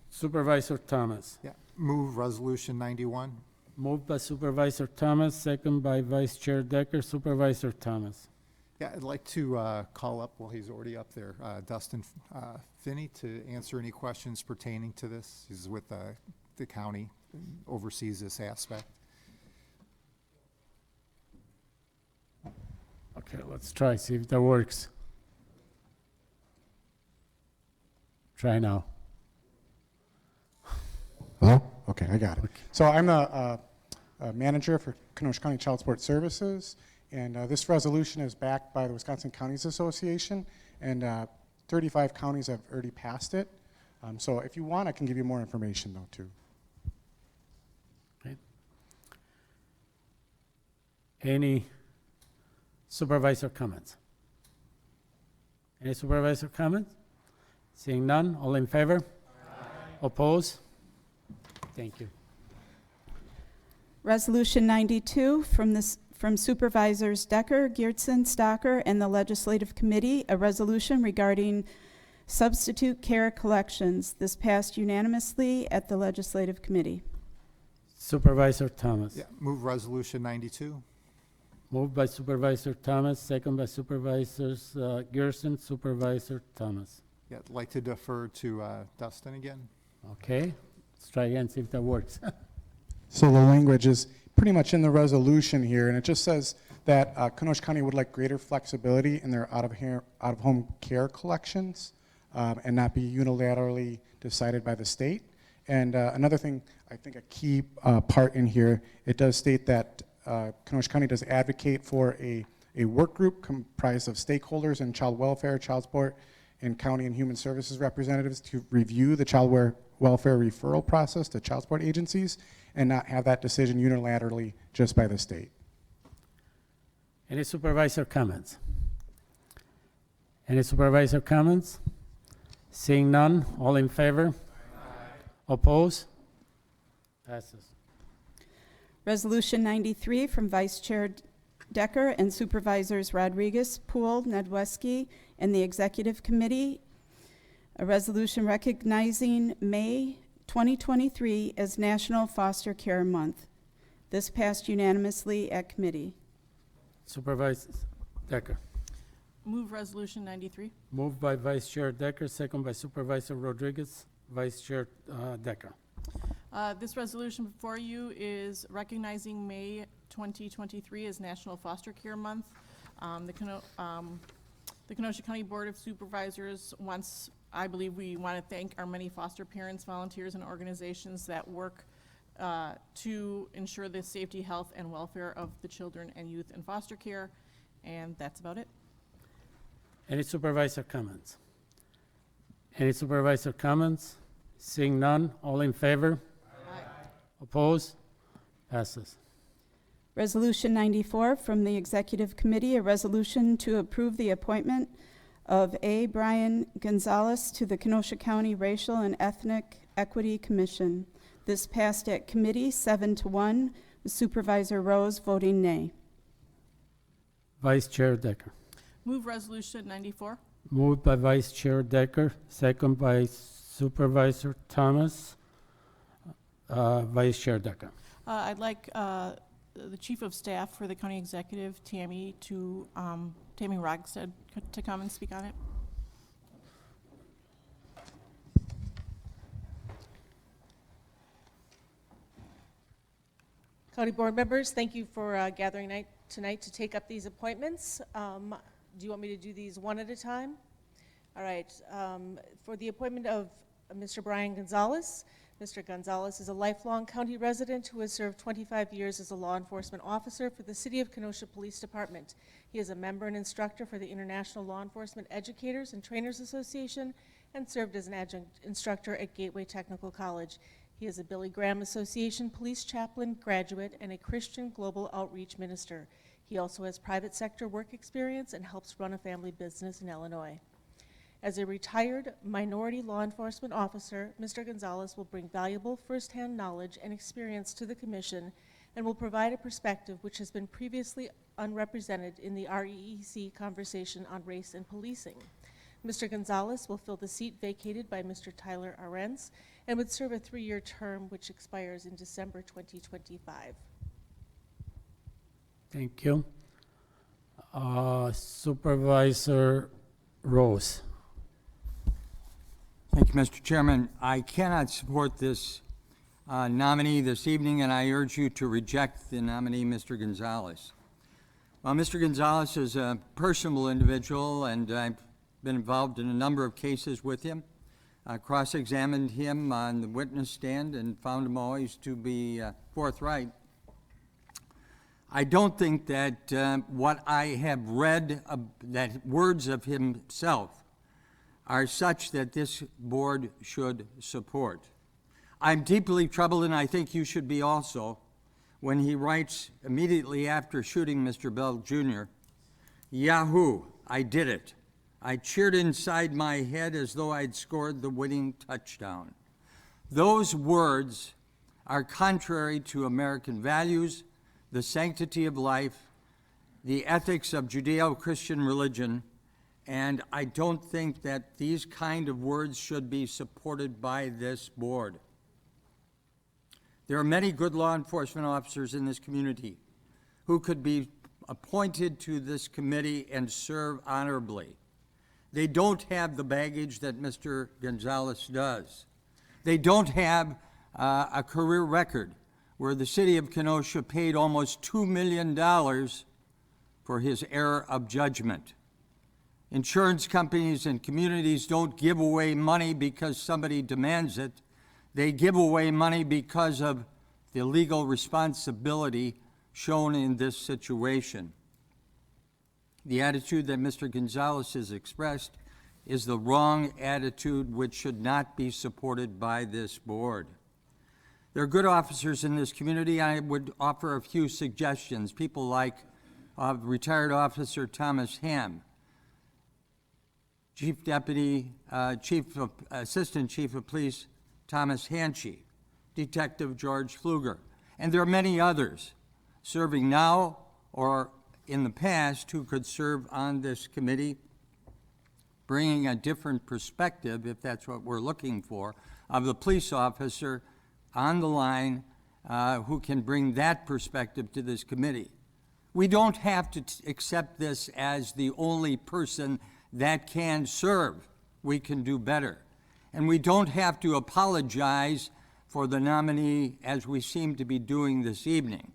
Supervisor Thomas. Yeah, move Resolution 91. Moved by Supervisor Thomas, second by Vice Chair Decker. Supervisor Thomas. Yeah, I'd like to call up, well, he's already up there, Dustin Finney, to answer any questions pertaining to this. He's with the county, and oversees this aspect. Okay, let's try, see if that works. Try now. Hello? Okay, I got it. Okay. So I'm the manager for Kenosha County Child Support Services, and this resolution is backed by the Wisconsin Counties Association, and 35 counties have already passed it. So if you want, I can give you more information, though, too. Okay. Any supervisor comments? Any supervisor comments? Seeing none, all in favor? Aye. Oppose? Thank you. Resolution 92 from Supervisors Decker, Geertsen, Stocker, and the Legislative Committee, a resolution regarding substitute care collections. This passed unanimously at the Legislative Committee. Supervisor Thomas. Yeah, move Resolution 92. Moved by Supervisor Thomas, second by Supervisors Geertsen. Supervisor Thomas. Yeah, I'd like to defer to Dustin again. Okay, let's try again, see if that works. So the language is pretty much in the resolution here, and it just says that Kenosha County would like greater flexibility in their out-of-home care collections and not be unilaterally decided by the state. And another thing, I think a key part in here, it does state that Kenosha County does advocate for a work group comprised of stakeholders in child welfare, child support, and county and human services representatives to review the child welfare referral process to child support agencies and not have that decision unilaterally just by the state. Any supervisor comments? Any supervisor comments? Seeing none, all in favor? Oppose? Passes. Resolution 93 from Vice Chair Decker and Supervisors Rodriguez, Poole, Nedwesky, and the Executive Committee, a resolution recognizing May 2023 as National Foster Care Month. This passed unanimously at committee. Supervisor Decker. Move Resolution 93. Moved by Vice Chair Decker, second by Supervisor Rodriguez. Vice Chair Decker. This resolution before you is recognizing May 2023 as National Foster Care Month. The Kenosha County Board of Supervisors wants, I believe we want to thank our many foster parents, volunteers, and organizations that work to ensure the safety, health, and welfare of the children and youth in foster care, and that's about it. Any supervisor comments? Any supervisor comments? Seeing none, all in favor? Aye. Oppose? Passes. Resolution 94 from the Executive Committee, a resolution to approve the appointment of A. Brian Gonzalez to the Kenosha County Racial and Ethnic Equity Commission. This passed at committee 7-1, with Supervisor Rose voting nay. Vice Chair Decker. Move Resolution 94. Moved by Vice Chair Decker, second by Supervisor Thomas. Vice Chair Decker. I'd like the Chief of Staff for the County Executive, Tammy Rogstad, to come and speak on it. County Board members, thank you for gathering tonight to take up these appointments. Do you want me to do these one at a time? All right. For the appointment of Mr. Brian Gonzalez, Mr. Gonzalez is a lifelong county resident who has served 25 years as a law enforcement officer for the City of Kenosha Police Department. He is a member and instructor for the International Law Enforcement Educators and Trainers Association and served as an adjunct instructor at Gateway Technical College. He is a Billy Graham Association police chaplain graduate and a Christian global outreach minister. He also has private sector work experience and helps run a family business in Illinois. As a retired minority law enforcement officer, Mr. Gonzalez will bring valuable firsthand knowledge and experience to the Commission and will provide a perspective which has been previously unrepresented in the REEC conversation on race and policing. Mr. Gonzalez will fill the seat vacated by Mr. Tyler Arentz and would serve a 3-year term which expires in December 2025. Thank you. Supervisor Rose. Thank you, Mr. Chairman. I cannot support this nominee this evening, and I urge you to reject the nominee, Mr. Gonzalez. Well, Mr. Gonzalez is a personable individual, and I've been involved in a number of cases with him. I cross-examined him on the witness stand and found him always to be forthright. I don't think that what I have read, that words of himself, are such that this board should support. I'm deeply troubled, and I think you should be also, when he writes immediately after shooting Mr. Bell Jr., "Yahoo, I did it. I cheered inside my head as though I'd scored the winning touchdown." Those words are contrary to American values, the sanctity of life, the ethics of Judeo-Christian religion, and I don't think that these kind of words should be supported by this board. There are many good law enforcement officers in this community who could be appointed to this committee and serve honorably. They don't have the baggage that Mr. Gonzalez does. They don't have a career record where the city of Kenosha paid almost $2 million for his error of judgment. Insurance companies and communities don't give away money because somebody demands it. They give away money because of the legal responsibility shown in this situation. The attitude that Mr. Gonzalez has expressed is the wrong attitude which should not be supported by this board. There are good officers in this community. I would offer a few suggestions. People like retired officer Thomas Ham, Assistant Chief of Police Thomas Hanchy, Detective George Pfluger, and there are many others serving now or in the past who could serve on this committee, bringing a different perspective, if that's what we're looking for, of the police officer on the line who can bring that perspective to this committee. We don't have to accept this as the only person that can serve. We can do better. And we don't have to apologize for the nominee as we seem to be doing this evening.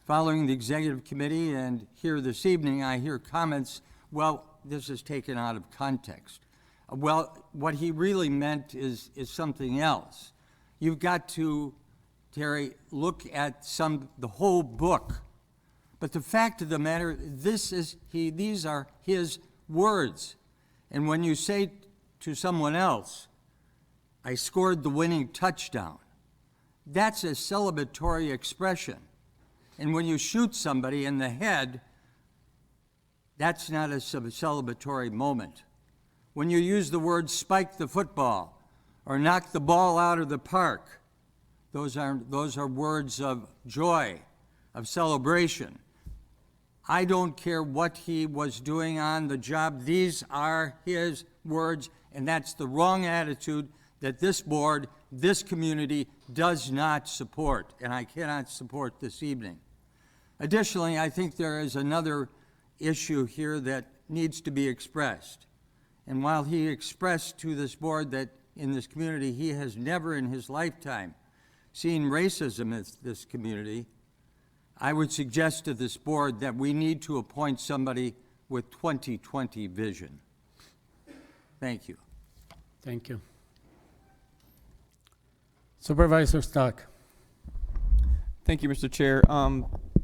Following the executive committee and here this evening, I hear comments, well, this is taken out of context. Well, what he really meant is something else. You've got to, Terry, look at the whole book. But the fact of the matter, these are his words. And when you say to someone else, I scored the winning touchdown, that's a celebratory expression. And when you shoot somebody in the head, that's not a celebratory moment. When you use the word spike the football or knock the ball out of the park, those are words of joy, of celebration. I don't care what he was doing on the job. These are his words, and that's the wrong attitude that this board, this community does not support, and I cannot support this evening. Additionally, I think there is another issue here that needs to be expressed. And while he expressed to this board that in this community he has never in his lifetime seen racism in this community, I would suggest to this board that we need to appoint somebody with 20/20 vision. Thank you. Thank you. Supervisor Stock. Thank you, Mr. Chair.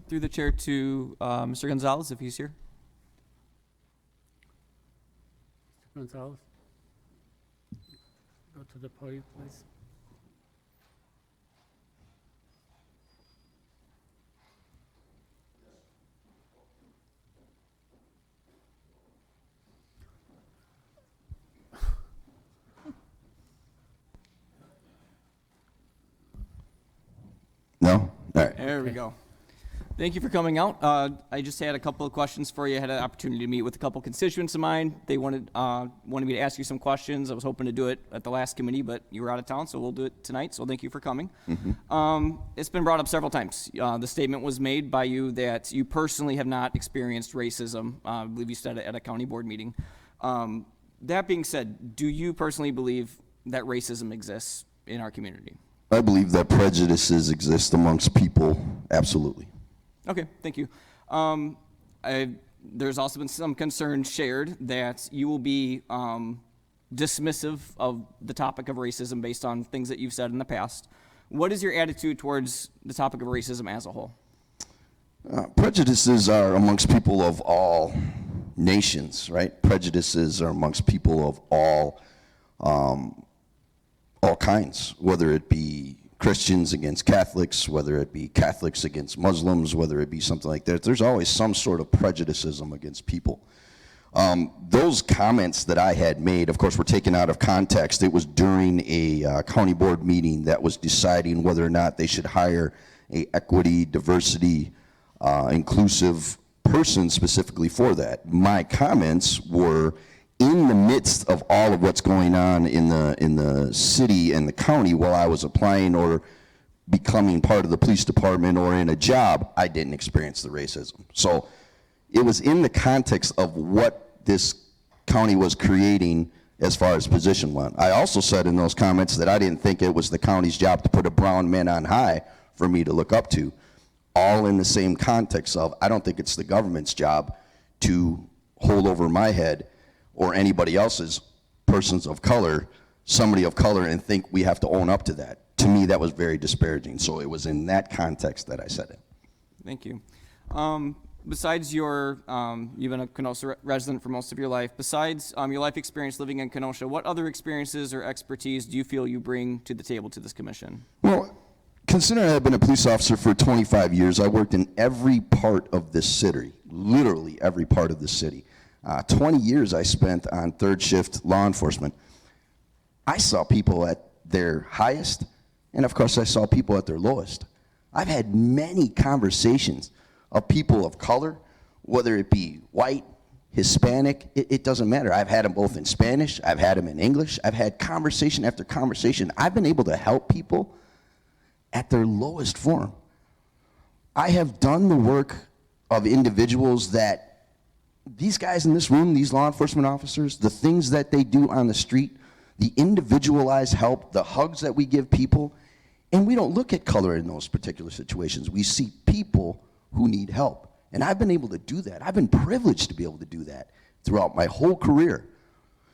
Through the chair to Mr. Gonzalez, if he's here. Gonzalez. Go to the podium, please. No? All right. There we go. Thank you for coming out. I just had a couple of questions for you. I had an opportunity to meet with a couple constituents of mine. They wanted me to ask you some questions. I was hoping to do it at the last committee, but you were out of town, so we'll do it tonight. So thank you for coming. It's been brought up several times. The statement was made by you that you personally have not experienced racism. I believe you said it at a county board meeting. That being said, do you personally believe that racism exists in our community? I believe that prejudices exist amongst people, absolutely. Okay, thank you. There's also been some concern shared that you will be dismissive of the topic of racism based on things that you've said in the past. What is your attitude towards the topic of racism as a whole? Prejudices are amongst people of all nations, right? Prejudices are amongst people of all kinds, whether it be Christians against Catholics, whether it be Catholics against Muslims, whether it be something like that. There's always some sort of prejudicism against people. Those comments that I had made, of course, were taken out of context. It was during a county board meeting that was deciding whether or not they should hire a equity, diversity, inclusive person specifically for that. My comments were in the midst of all of what's going on in the city and the county while I was applying or becoming part of the police department or in a job. I didn't experience the racism. So it was in the context of what this county was creating as far as position went. I also said in those comments that I didn't think it was the county's job to put a brown man on high for me to look up to, all in the same context of I don't think it's the government's job to hold over my head or anybody else's persons of color, somebody of color, and think we have to own up to that. to me, that was very disparaging. So it was in that context that I said it. Thank you. Besides your, you've been a Kenosha resident for most of your life. Besides your life experience living in Kenosha, what other experiences or expertise do you feel you bring to the table to this commission? Well, considering I've been a police officer for 25 years, I worked in every part of this city, literally every part of the city. 20 years I spent on third shift law enforcement. I saw people at their highest, and of course I saw people at their lowest. I've had many conversations of people of color, whether it be white, Hispanic, it doesn't matter. I've had them both in Spanish, I've had them in English, I've had conversation after conversation. I've been able to help people at their lowest form. I have done the work of individuals that these guys in this room, these law enforcement officers, the things that they do on the street, the individualized help, the hugs that we give people, and we don't look at color in those particular situations. We see people who need help. And I've been able to do that. I've been privileged to be able to do that throughout my whole career.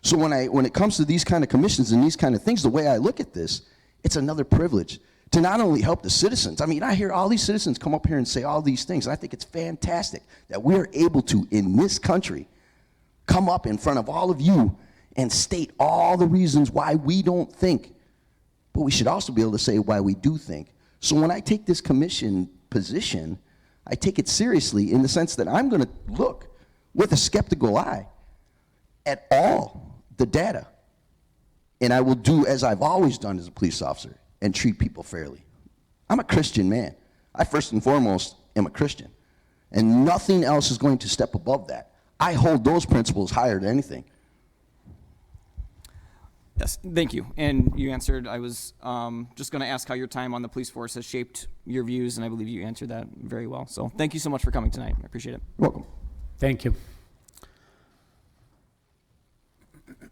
So when it comes to these kind of commissions and these kind of things, the way I look at this, it's another privilege to not only help the citizens. I mean, I hear all these citizens come up here and say all these things, and I think it's fantastic that we're able to, in this country, come up in front of all of you and state all the reasons why we don't think. But we should also be able to say why we do think. So when I take this commission position, I take it seriously in the sense that I'm going to look with a skeptical eye at all the data. And I will do as I've always done as a police officer and treat people fairly. I'm a Christian man. I first and foremost am a Christian. And nothing else is going to step above that. I hold those principles higher than anything. Yes, thank you. And you answered, I was just going to ask how your time on the police force has shaped your views, and I believe you answered that very well. So thank you so much for coming tonight. I appreciate it. Welcome. Thank you.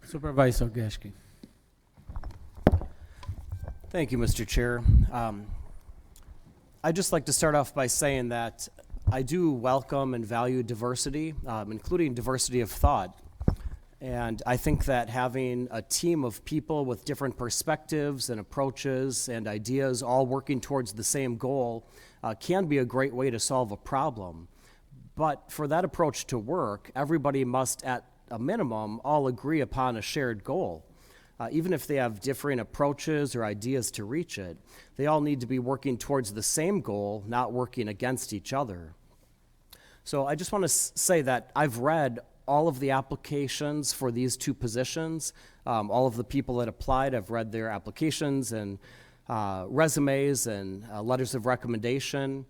Supervisor Geschke. Thank you, Mr. Chair. I'd just like to start off by saying that I do welcome and value diversity, including diversity of thought. And I think that having a team of people with different perspectives and approaches and ideas all working towards the same goal can be a great way to solve a problem. But for that approach to work, everybody must, at a minimum, all agree upon a shared goal. Even if they have differing approaches or ideas to reach it, they all need to be working towards the same goal, not working against each other. So I just want to say that I've read all of the applications for these two positions. All of the people that applied, I've read their applications and resumes and letters of recommendation.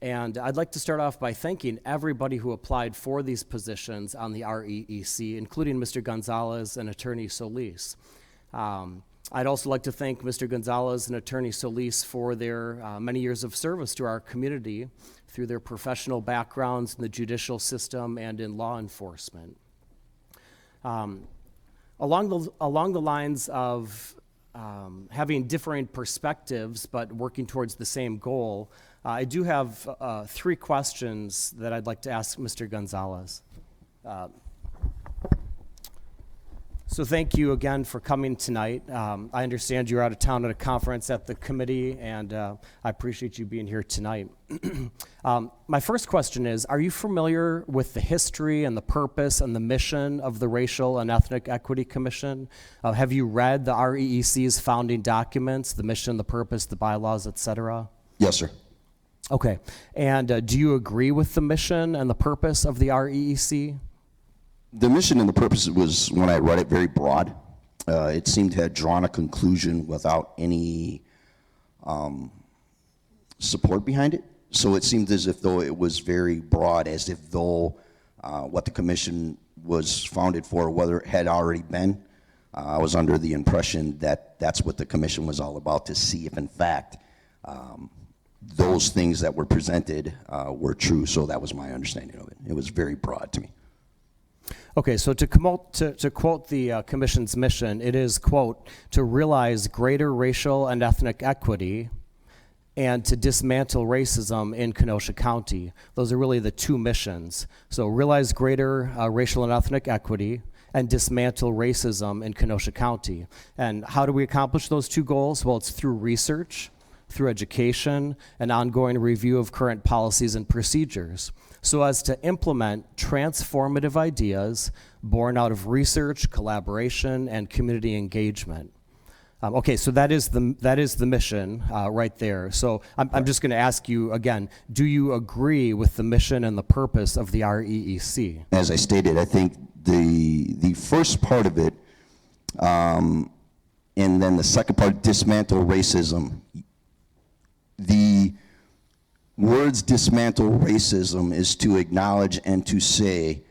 And I'd like to start off by thanking everybody who applied for these positions on the REEC, including Mr. Gonzalez and Attorney Solis. I'd also like to thank Mr. Gonzalez and Attorney Solis for their many years of service to our community through their professional backgrounds in the judicial system and in law enforcement. Along the lines of having differing perspectives but working towards the same goal, I do have 3 questions that I'd like to ask Mr. Gonzalez. So thank you again for coming tonight. I understand you're out of town at a conference at the committee, and I appreciate you being here tonight. My first question is, are you familiar with the history and the purpose and the mission of the Racial and Ethnic Equity Commission? Have you read the REEC's founding documents, the mission, the purpose, the bylaws, et cetera? Yes, sir. Okay. And do you agree with the mission and the purpose of the REEC? The mission and the purpose was, when I read it, very broad. It seemed to have drawn a conclusion without any support behind it. So it seemed as if though it was very broad, as if though what the commission was founded for, whether it had already been. I was under the impression that that's what the commission was all about, to see if in fact those things that were presented were true. So that was my understanding of it. It was very broad to me. Okay, so to quote the Commission's mission, it is, quote, to realize greater racial and ethnic equity and to dismantle racism in Kenosha County. Those are really the 2 missions. So realize greater racial and ethnic equity and dismantle racism in Kenosha County. And how do we accomplish those two goals? Well, it's through research, through education, and ongoing review of current policies and procedures, so as to implement transformative ideas born out of research, collaboration, and community engagement. Okay, so that is the mission right there. So I'm just going to ask you again, do you agree with the mission and the purpose of the REEC? As I stated, I think the first part of it, and then the second part, dismantle racism. The words dismantle racism is to acknowledge and to say,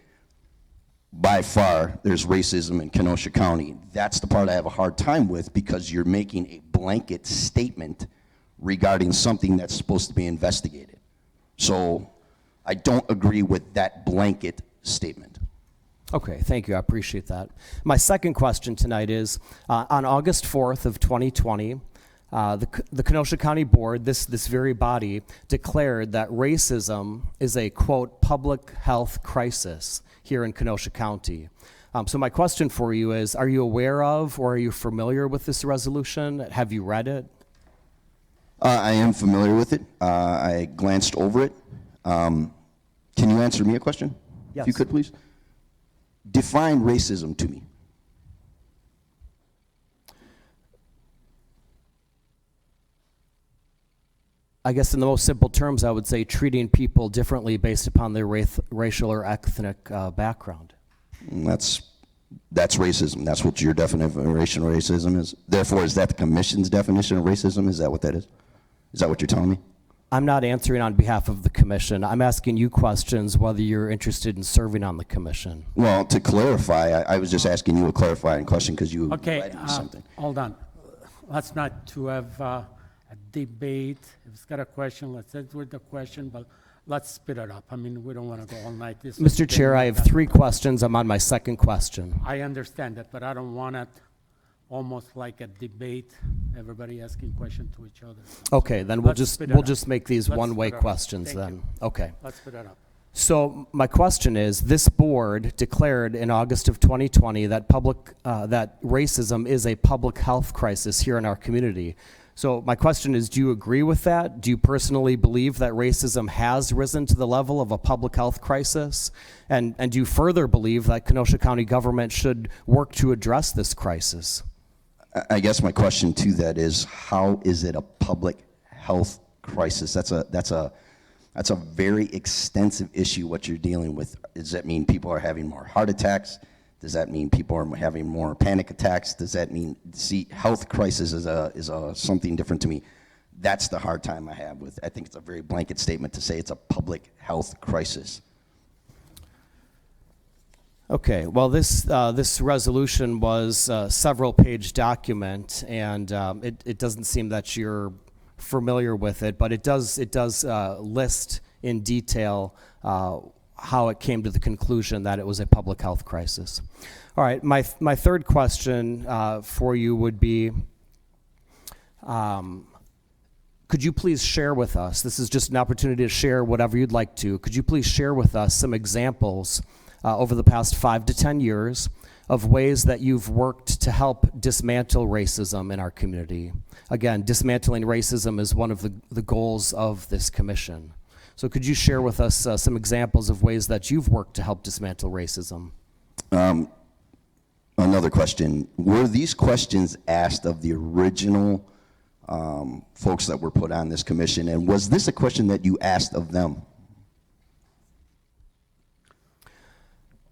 by far, there's racism in Kenosha County. That's the part I have a hard time with, because you're making a blanket statement regarding something that's supposed to be investigated. So I don't agree with that blanket statement. Okay, thank you, I appreciate that. My second question tonight is, on August 4th of 2020, the Kenosha County Board, this very body, declared that racism is a, quote, public health crisis here in Kenosha County. So my question for you is, are you aware of or are you familiar with this resolution? Have you read it? I am familiar with it. I glanced over it. Can you answer me a question? Yes. If you could, please. Define racism to me. I guess in the most simple terms, I would say treating people differently based upon their racial or ethnic background. That's racism. That's what your definition of racism is. Therefore, is that the commission's definition of racism? Is that what that is? Is that what you're telling me? I'm not answering on behalf of the commission. I'm asking you questions whether you're interested in serving on the commission. Well, to clarify, I was just asking you a clarifying question because you Okay, read me something. hold on. Let's not to have a debate. If it's got a question, let's answer the question, but let's spit it up. I mean, we don't want to go all night. This is Mr. Chair, I have 3 questions. I'm on my second question. I understand that, but I don't want it almost like a debate, everybody asking questions to each other. Okay, then we'll just make these Let's one-way spit it up. questions Thank then. you. Okay. Let's spit it up. So my question is, this board declared in August of 2020 that that racism is a public health crisis here in our community. So my question is, do you agree with that? Do you personally believe that racism has risen to the level of a public health crisis? And do you further believe that Kenosha County government should work to address this crisis? I guess my question to that is, how is it a public health crisis? That's a very extensive issue, what you're dealing with. Does that mean people are having more heart attacks? Does that mean people are having more panic attacks? Does that mean, see, health crisis is something different to me. That's the hard time I have with. I think it's a very blanket statement to say it's a public health crisis. Okay, well, this resolution was a several-page document, and it doesn't seem that you're familiar with it, but it does list in detail how it came to the conclusion that it was a public health crisis. All right, my third question for you would be, could you please share with us, this is just an opportunity to share whatever you'd like to, could you please share with us some examples over the past 5 to 10 years of ways that you've worked to help dismantle racism in our community? Again, dismantling racism is one of the goals of this commission. So could you share with us some examples of ways that you've worked to help dismantle racism? Another question. Were these questions asked of the original folks that were put on this commission, and was this a question that you asked of them?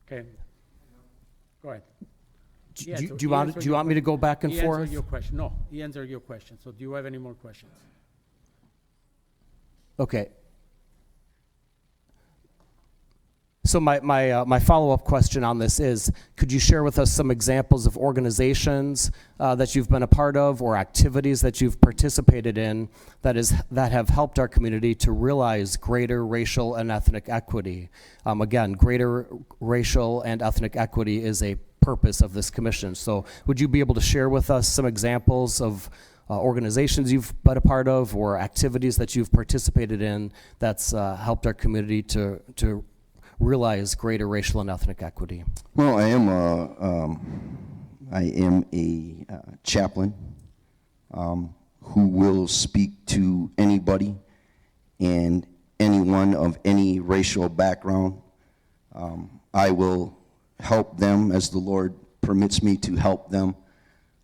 Okay. Go ahead. Do you want me to go back and He forth? answered your question. No, he answered your question. So do you have any more questions? Okay. So my follow-up question on this is, could you share with us some examples of organizations that you've been a part of or activities that you've participated in that have helped our community to realize greater racial and ethnic equity? Again, greater racial and ethnic equity is a purpose of this commission. So would you be able to share with us some examples of organizations you've been a part of or activities that you've participated in that's helped our community to realize greater racial and ethnic equity? Well, I am a chaplain who will speak to anybody and anyone of any racial background. I will help them as the Lord permits me to help them.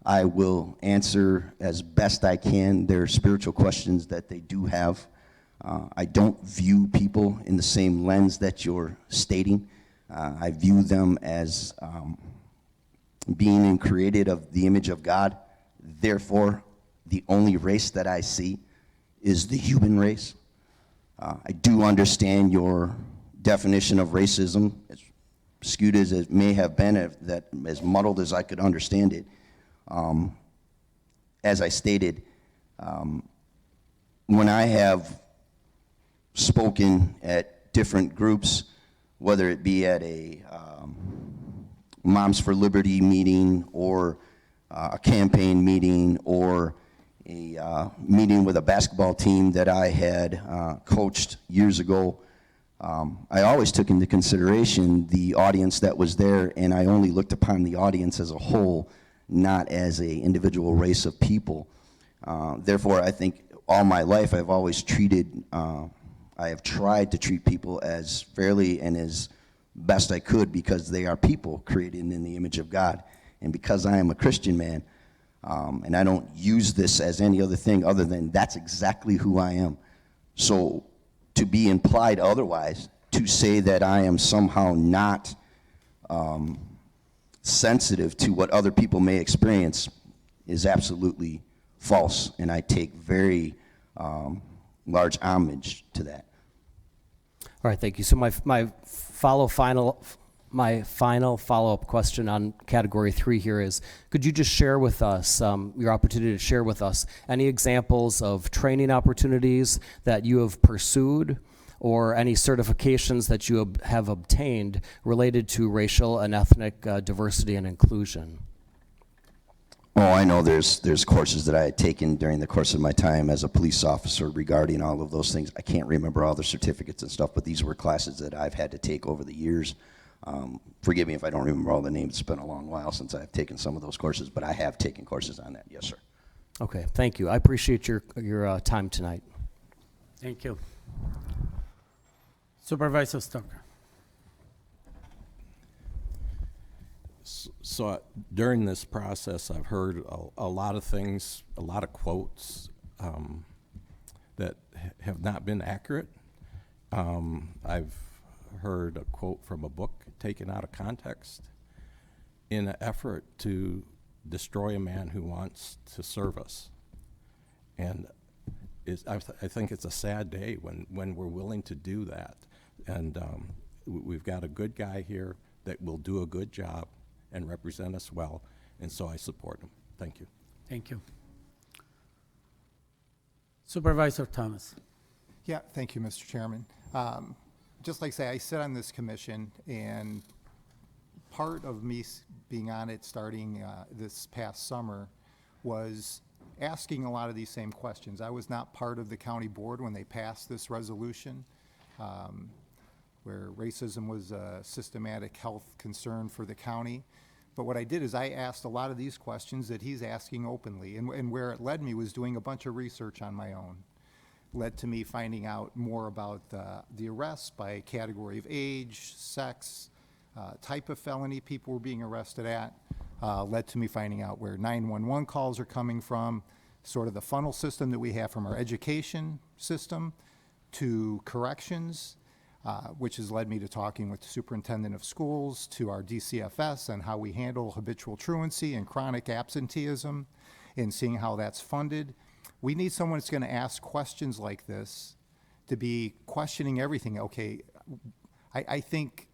I will answer as best I can their spiritual questions that they do have. I don't view people in the same lens that you're stating. I view them as being created of the image of God. Therefore, the only race that I see is the human race. I do understand your definition of racism, as skewed as it may have been, that as muddled as I could understand it. As I stated, when I have spoken at different groups, whether it be at a Moms for Liberty meeting or a campaign meeting or a meeting with a basketball team that I had coached years ago, I always took into consideration the audience that was there, and I only looked upon the audience as a whole, not as an individual race of people. Therefore, I think all my life I've always treated, I have tried to treat people as fairly and as best I could, because they are people created in the image of God. And because I am a Christian man, and I don't use this as any other thing other than that's exactly who I am. So to be implied otherwise, to say that I am somehow not sensitive to what other people may experience is absolutely false, and I take very large homage to that. All right, thank you. So my final follow-up question on category 3 here is, could you just share with us, your opportunity to share with us any examples of training opportunities that you have pursued or any certifications that you have obtained related to racial and ethnic diversity and inclusion? Oh, I know there's courses that I had taken during the course of my time as a police officer regarding all of those things. I can't remember all the certificates and stuff, but these were classes that I've had to take over the years. Forgive me if I don't remember all the names. It's been a long while since I've taken some of those courses, but I have taken courses on that, yes, sir. Okay, thank you. I appreciate your time tonight. Thank you. Supervisor Stoker. So during this process, I've heard a lot of things, a lot of quotes that have not been accurate. I've heard a quote from a book taken out of context in an effort to destroy a man who wants to serve us. And I think it's a sad day when we're willing to do that. And we've got a good guy here that will do a good job and represent us well, and so I support him. Thank you. Thank you. Supervisor Thomas. Yeah, thank you, Mr. Chairman. Just like I say, I sit on this commission, and part of me being on it starting this past summer was asking a lot of these same questions. I was not part of the county board when they passed this resolution, where racism was a systematic health concern for the county. But what I did is I asked a lot of these questions that he's asking openly, and where it led me was doing a bunch of research on my own. Led to me finding out more about the arrests by category of age, sex, type of felony people were being arrested at. Led to me finding out where 911 calls are coming from, sort of the funnel system that we have from our education system to corrections, which has led me to talking with the superintendent of schools, to our DCFS, and how we handle habitual truancy and chronic absenteeism, and seeing how that's funded. We need someone that's going to ask questions like this, to be questioning everything. Okay, I think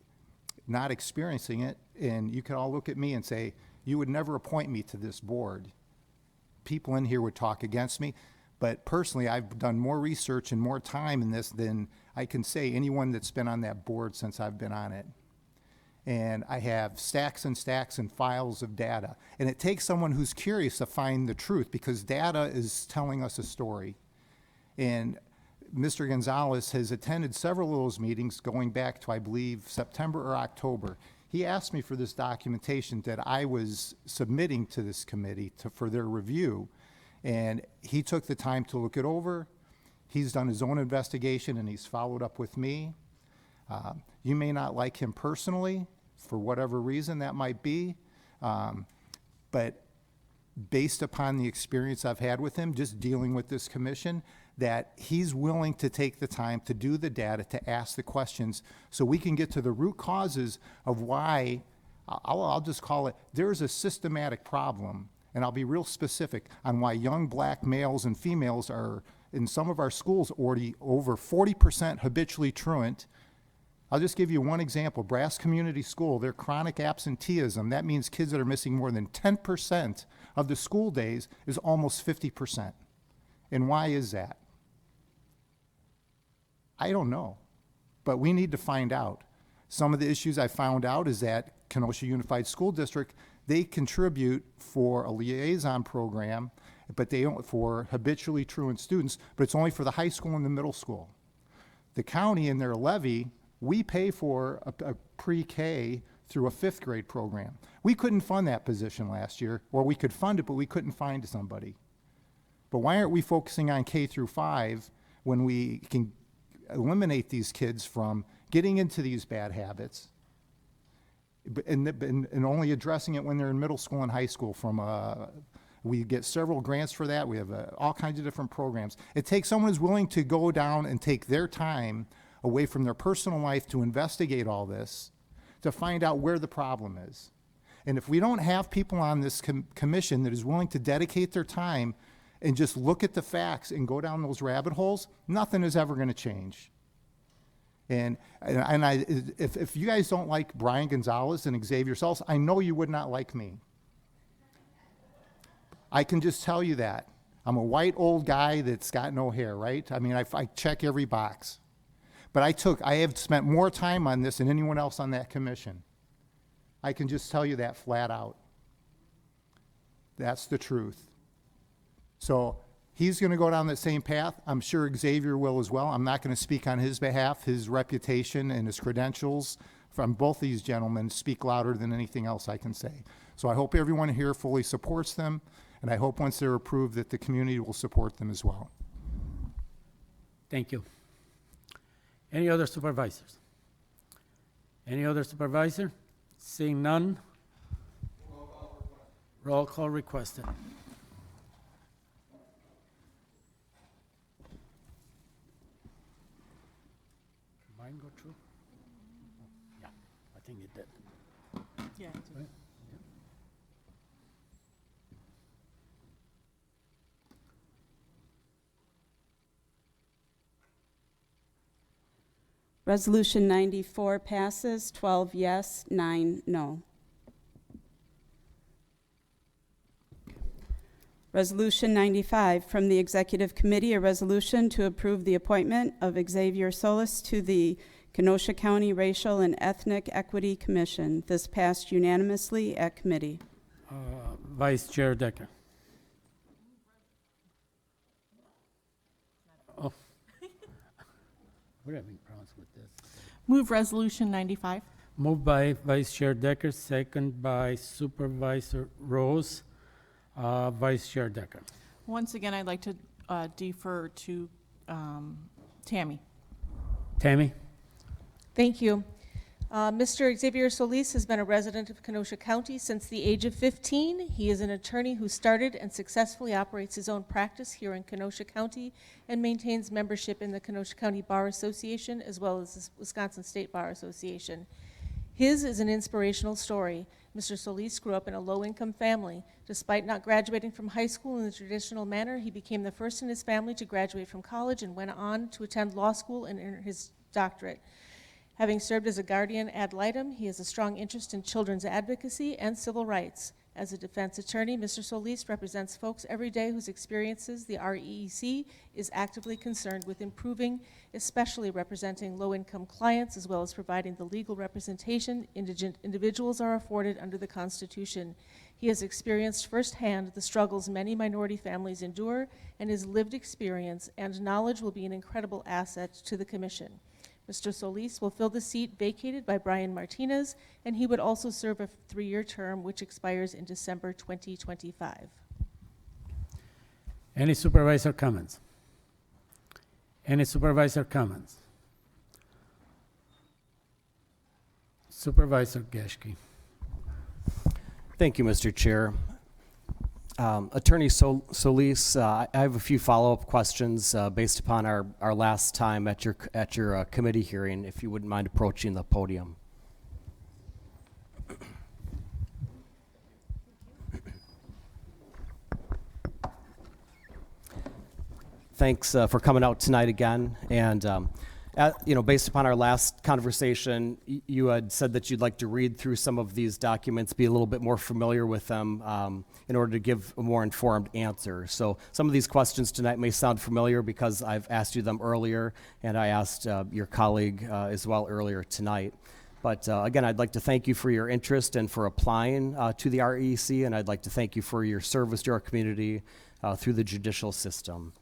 not experiencing it, and you can all look at me and say, you would never appoint me to this board. People in here would talk against me, but personally, I've done more research and more time in this than I can say anyone that's been on that board since I've been on it. And I have stacks and stacks and files of data. And it takes someone who's curious to find the truth, because data is telling us a story. And Mr. Gonzalez has attended several of those meetings going back to, I believe, September or October. He asked me for this documentation that I was submitting to this committee for their review, and he took the time to look it over. He's done his own investigation, and he's followed up with me. You may not like him personally, for whatever reason that might be, but based upon the experience I've had with him, just dealing with this commission, that he's willing to take the time to do the data, to ask the questions, so we can get to the root causes of why, I'll just call it, there's a systematic problem, and I'll be real specific on why young black males and females are, in some of our schools, already over 40% habitually truant. I'll just give you one example. Brass Community School, their chronic absenteeism, that means kids that are missing more than 10% of the school days, is almost 50%. And why is that? I don't know, but we need to find out. Some of the issues I found out is that Kenosha Unified School District, they contribute for a liaison program, but they don't for habitually truant students, but it's only for the high school and the middle school. The county in their levy, we pay for a pre-K through a 5th grade program. We couldn't fund that position last year, or we could fund it, but we couldn't find somebody. But why aren't we focusing on K through 5 when we can eliminate these kids from getting into these bad habits and only addressing it when they're in middle school and high school? We get several grants for that. We have all kinds of different programs. It takes someone who's willing to go down and take their time away from their personal life to investigate all this, to find out where the problem is. And if we don't have people on this commission that is willing to dedicate their time and just look at the facts and go down those rabbit holes, nothing is ever going to change. If you guys don't like Brian Gonzalez and Xavier Solis, I know you would not like me. I can just tell you that. I'm a white old guy that's got no hair, right? I mean, I check every box. But I have spent more time on this than anyone else on that commission. I can just tell you that flat out. That's the truth. So he's going to go down that same path. I'm sure Xavier will as well. I'm not going to speak on his behalf. His reputation and his credentials from both these gentlemen speak louder than anything else I can say. So I hope everyone here fully supports them, and I hope once they're approved that the community will support them as well. Thank you. Any other supervisors? Any other supervisor? Seeing none? Roll call requested. Mine go through? Yeah, I think it did. Yeah. Right? Resolution 94 passes, 12 yes, 9 no. Resolution 95, from the Executive Committee, a resolution to approve the appointment of Xavier Solis to the Kenosha County Racial and Ethnic Equity Commission. This passed unanimously at committee. Vice Chair Decker. Oh. We're having problems with this. Move Resolution 95. Moved by Vice Chair Decker, second by Supervisor Rose. Vice Chair Decker. Once again, I'd like to defer to Tammy. Tammy? Thank you. Mr. Xavier Solis has been a resident of Kenosha County since the age of 15. He is an attorney who started and successfully operates his own practice here in Kenosha County and maintains membership in the Kenosha County Bar Association as well as the Wisconsin State Bar Association. His is an inspirational story. Mr. Solis grew up in a low-income family. Despite not graduating from high school in the traditional manner, he became the first in his family to graduate from college and went on to attend law school and earn his doctorate. Having served as a guardian ad litem, he has a strong interest in children's advocacy and civil rights. As a defense attorney, Mr. Solis represents folks every day whose experiences the REEC is actively concerned with improving, especially representing low-income clients, as well as providing the legal representation indigent individuals are afforded under the Constitution. He has experienced firsthand the struggles many minority families endure, and his lived experience and knowledge will be an incredible asset to the commission. Mr. Solis will fill the seat vacated by Brian Martinez, and he would also serve a 3-year term which expires in December 2025. Any supervisor comments? Any supervisor comments? Supervisor Geschke. Thank you, Mr. Chair. Attorney Solis, I have a few follow-up questions based upon our last time at your committee hearing, if you wouldn't mind approaching the podium. Thanks for coming out tonight again. And based upon our last conversation, you had said that you'd like to read through some of these documents, be a little bit more familiar with them in order to give a more informed answer. So some of these questions tonight may sound familiar because I've asked you them earlier, and I asked your colleague as well earlier tonight. But again, I'd like to thank you for your interest and for applying to the REC, and I'd like to thank you for your service to our community through the judicial system.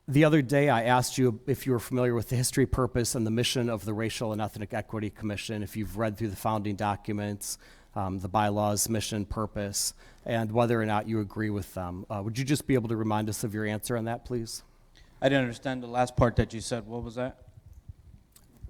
The other day, I asked you if you were familiar with the history, purpose, and the mission of the Racial and Ethnic Equity Commission, if you've read through the founding documents, the bylaws, mission, purpose, and whether or not you agree with them. Would you just be able to remind us of your answer on that, please? I didn't understand the last part that you said. What was that?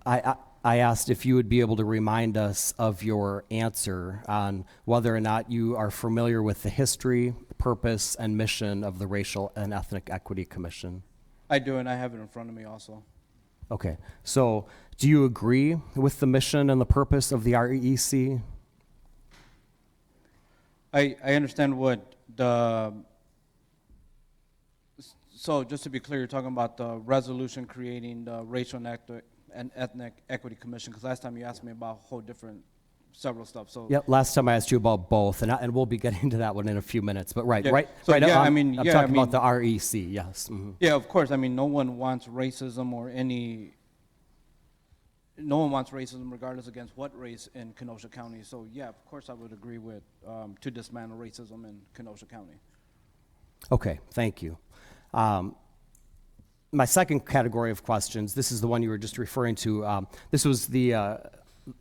I asked if you would be able to remind us of your answer on whether or not you are familiar with the history, purpose, and mission of the Racial and Ethnic Equity Commission. I do, and I have it in front of me also. Okay, so do you agree with the mission and the purpose of the REC? I understand what the, so just to be clear, you're talking about the resolution creating the Racial and Ethnic Equity Commission, because last time you asked me about a whole different, several stuff, so. Yep, last time I asked you about both, and we'll be getting to that one in a few minutes, but right, Yeah. right, So, right, yeah, I'm talking about the REC, yes. Mhm. Yeah, of course, I mean, no one wants racism regardless against what race in Kenosha County, so yeah, of course I would agree with, to dismantle racism in Kenosha County. Okay, thank you. My second category of questions, this is the one you were just referring to. This was the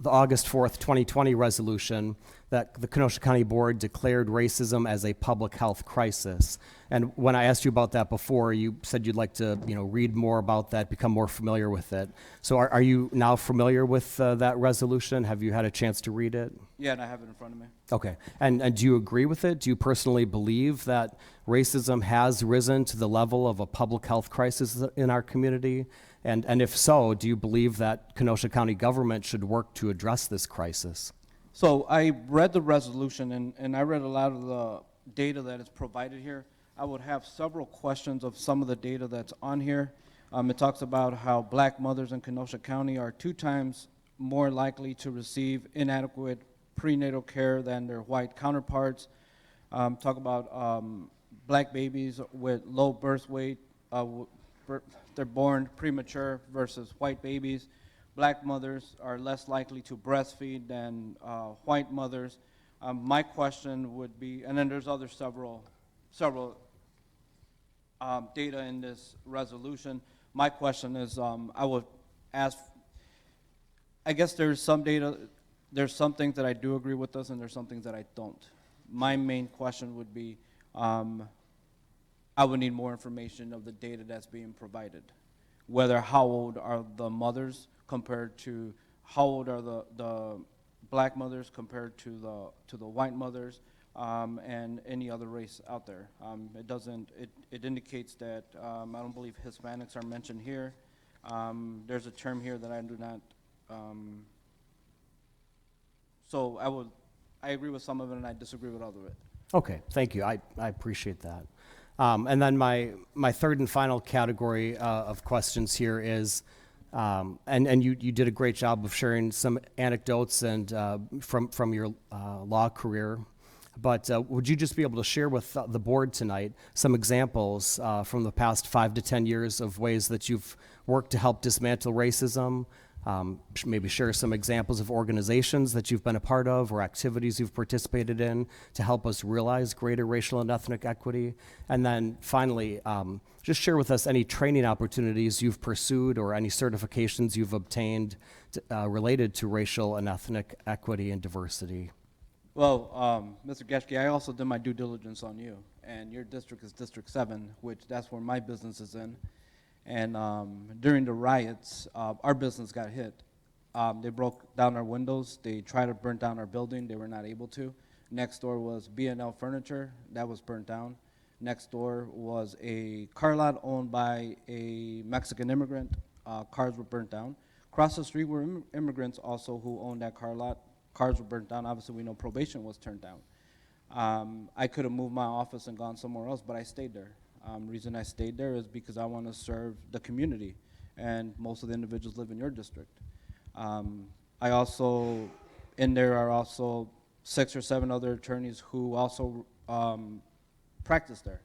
August 4th, 2020 resolution that the Kenosha County Board declared racism as a public health crisis. And when I asked you about that before, you said you'd like to, read more about that, become more familiar with it. So are you now familiar with that resolution? Have you had a chance to read it? Yeah, and I have it in front of me. Okay, and do you agree with it? Do you personally believe that racism has risen to the level of a public health crisis in our community? And if so, do you believe that Kenosha County government should work to address this crisis? So I read the resolution, and I read a lot of the data that is provided here. I would have several questions of some of the data that's on here. It talks about how black mothers in Kenosha County are 2 times more likely to receive inadequate prenatal care than their white counterparts. Talk about black babies with low birth weight, they're born premature versus white babies. Black mothers are less likely to breastfeed than white mothers. My question would be, and then there's other several data in this resolution. My question is, I would ask, I guess there's some data, there's some things that I do agree with this, and there's some things that I don't. My main question would be, I would need more information of the data that's being provided. Whether how old are the mothers compared to, how old are the black mothers compared to the white mothers, and any other race out there. It indicates that I don't believe Hispanics are mentioned here. There's a term here that I do not, so I agree with some of it and I disagree with other of it. Okay, thank you. I appreciate that. And then my third and final category of questions here is, and you did a great job of sharing some anecdotes and from your law career, but would you just be able to share with the board tonight some examples from the past 5 to 10 years of ways that you've worked to help dismantle racism, Maybe share some examples of organizations that you've been a part of or activities you've participated in to help us realize greater racial and ethnic equity. And then finally, just share with us any training opportunities you've pursued or any certifications you've obtained related to racial and ethnic equity and diversity. Well, Mr. Geschke, I also did my due diligence on you, and your district is District 7, which that's where my business is in. And during the riots, our business got hit. They broke down our windows. They tried to burn down our building. They were not able to. Next door was B&L Furniture. That was burnt down. Next door was a car lot owned by a Mexican immigrant. Cars were burnt down. Across the street were immigrants also who owned that car lot. Cars were burnt down. Obviously, we know probation was turned down. I could have moved my office and gone somewhere else, but I stayed there. Reason I stayed there is because I want to serve the community, and most of the individuals live in your district. I also, and there are also 6 or 7 other attorneys who also practice there.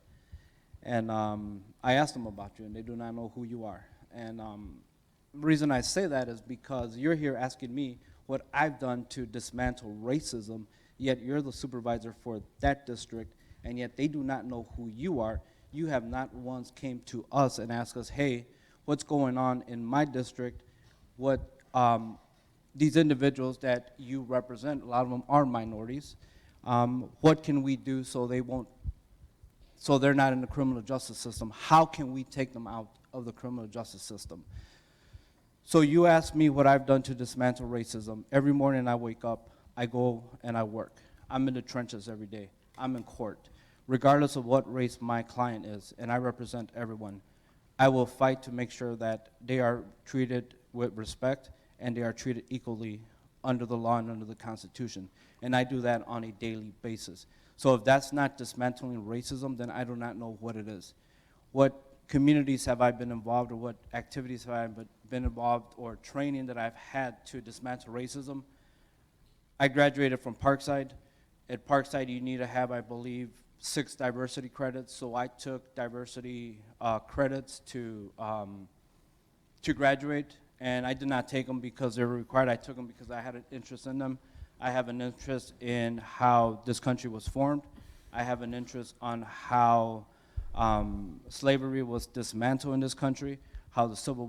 And I asked them about you, and they do not know who you are. And the reason I say that is because you're here asking me what I've done to dismantle racism, yet you're the supervisor for that district, and yet they do not know who you are. You have not once came to us and asked us, hey, what's going on in my district? What these individuals that you represent, a lot of them are minorities. What can we do so they're not in the criminal justice system? How can we take them out of the criminal justice system? So you asked me what I've done to dismantle racism. Every morning I wake up, I go and I work. I'm in the trenches every day. I'm in court. Regardless of what race my client is, and I represent everyone, I will fight to make sure that they are treated with respect and they are treated equally under the law and under the Constitution. And I do that on a daily basis. So if that's not dismantling racism, then I do not know what it is. What communities have I been involved, or what activities have I been involved, or training that I've had to dismantle racism? I graduated from Parkside. At Parkside, you need to have, I believe, 6 diversity credits. So I took diversity credits to graduate, and I did not take them because they were required. I took them because I had an interest in them. I have an interest in how this country was formed. I have an interest on how slavery was dismantled in this country, how the Civil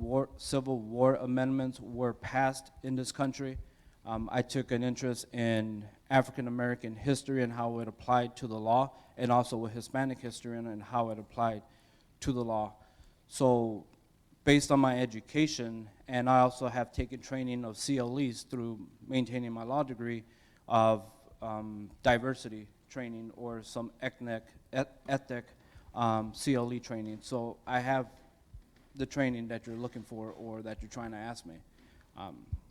War amendments were passed in this country. I took an interest in African American history and how it applied to the law, and also with Hispanic history and how it applied to the law. So based on my education, and I also have taken training of CLEs through maintaining my law degree of diversity training or some ethnic CLE training. So I have the training that you're looking for or that you're trying to ask me.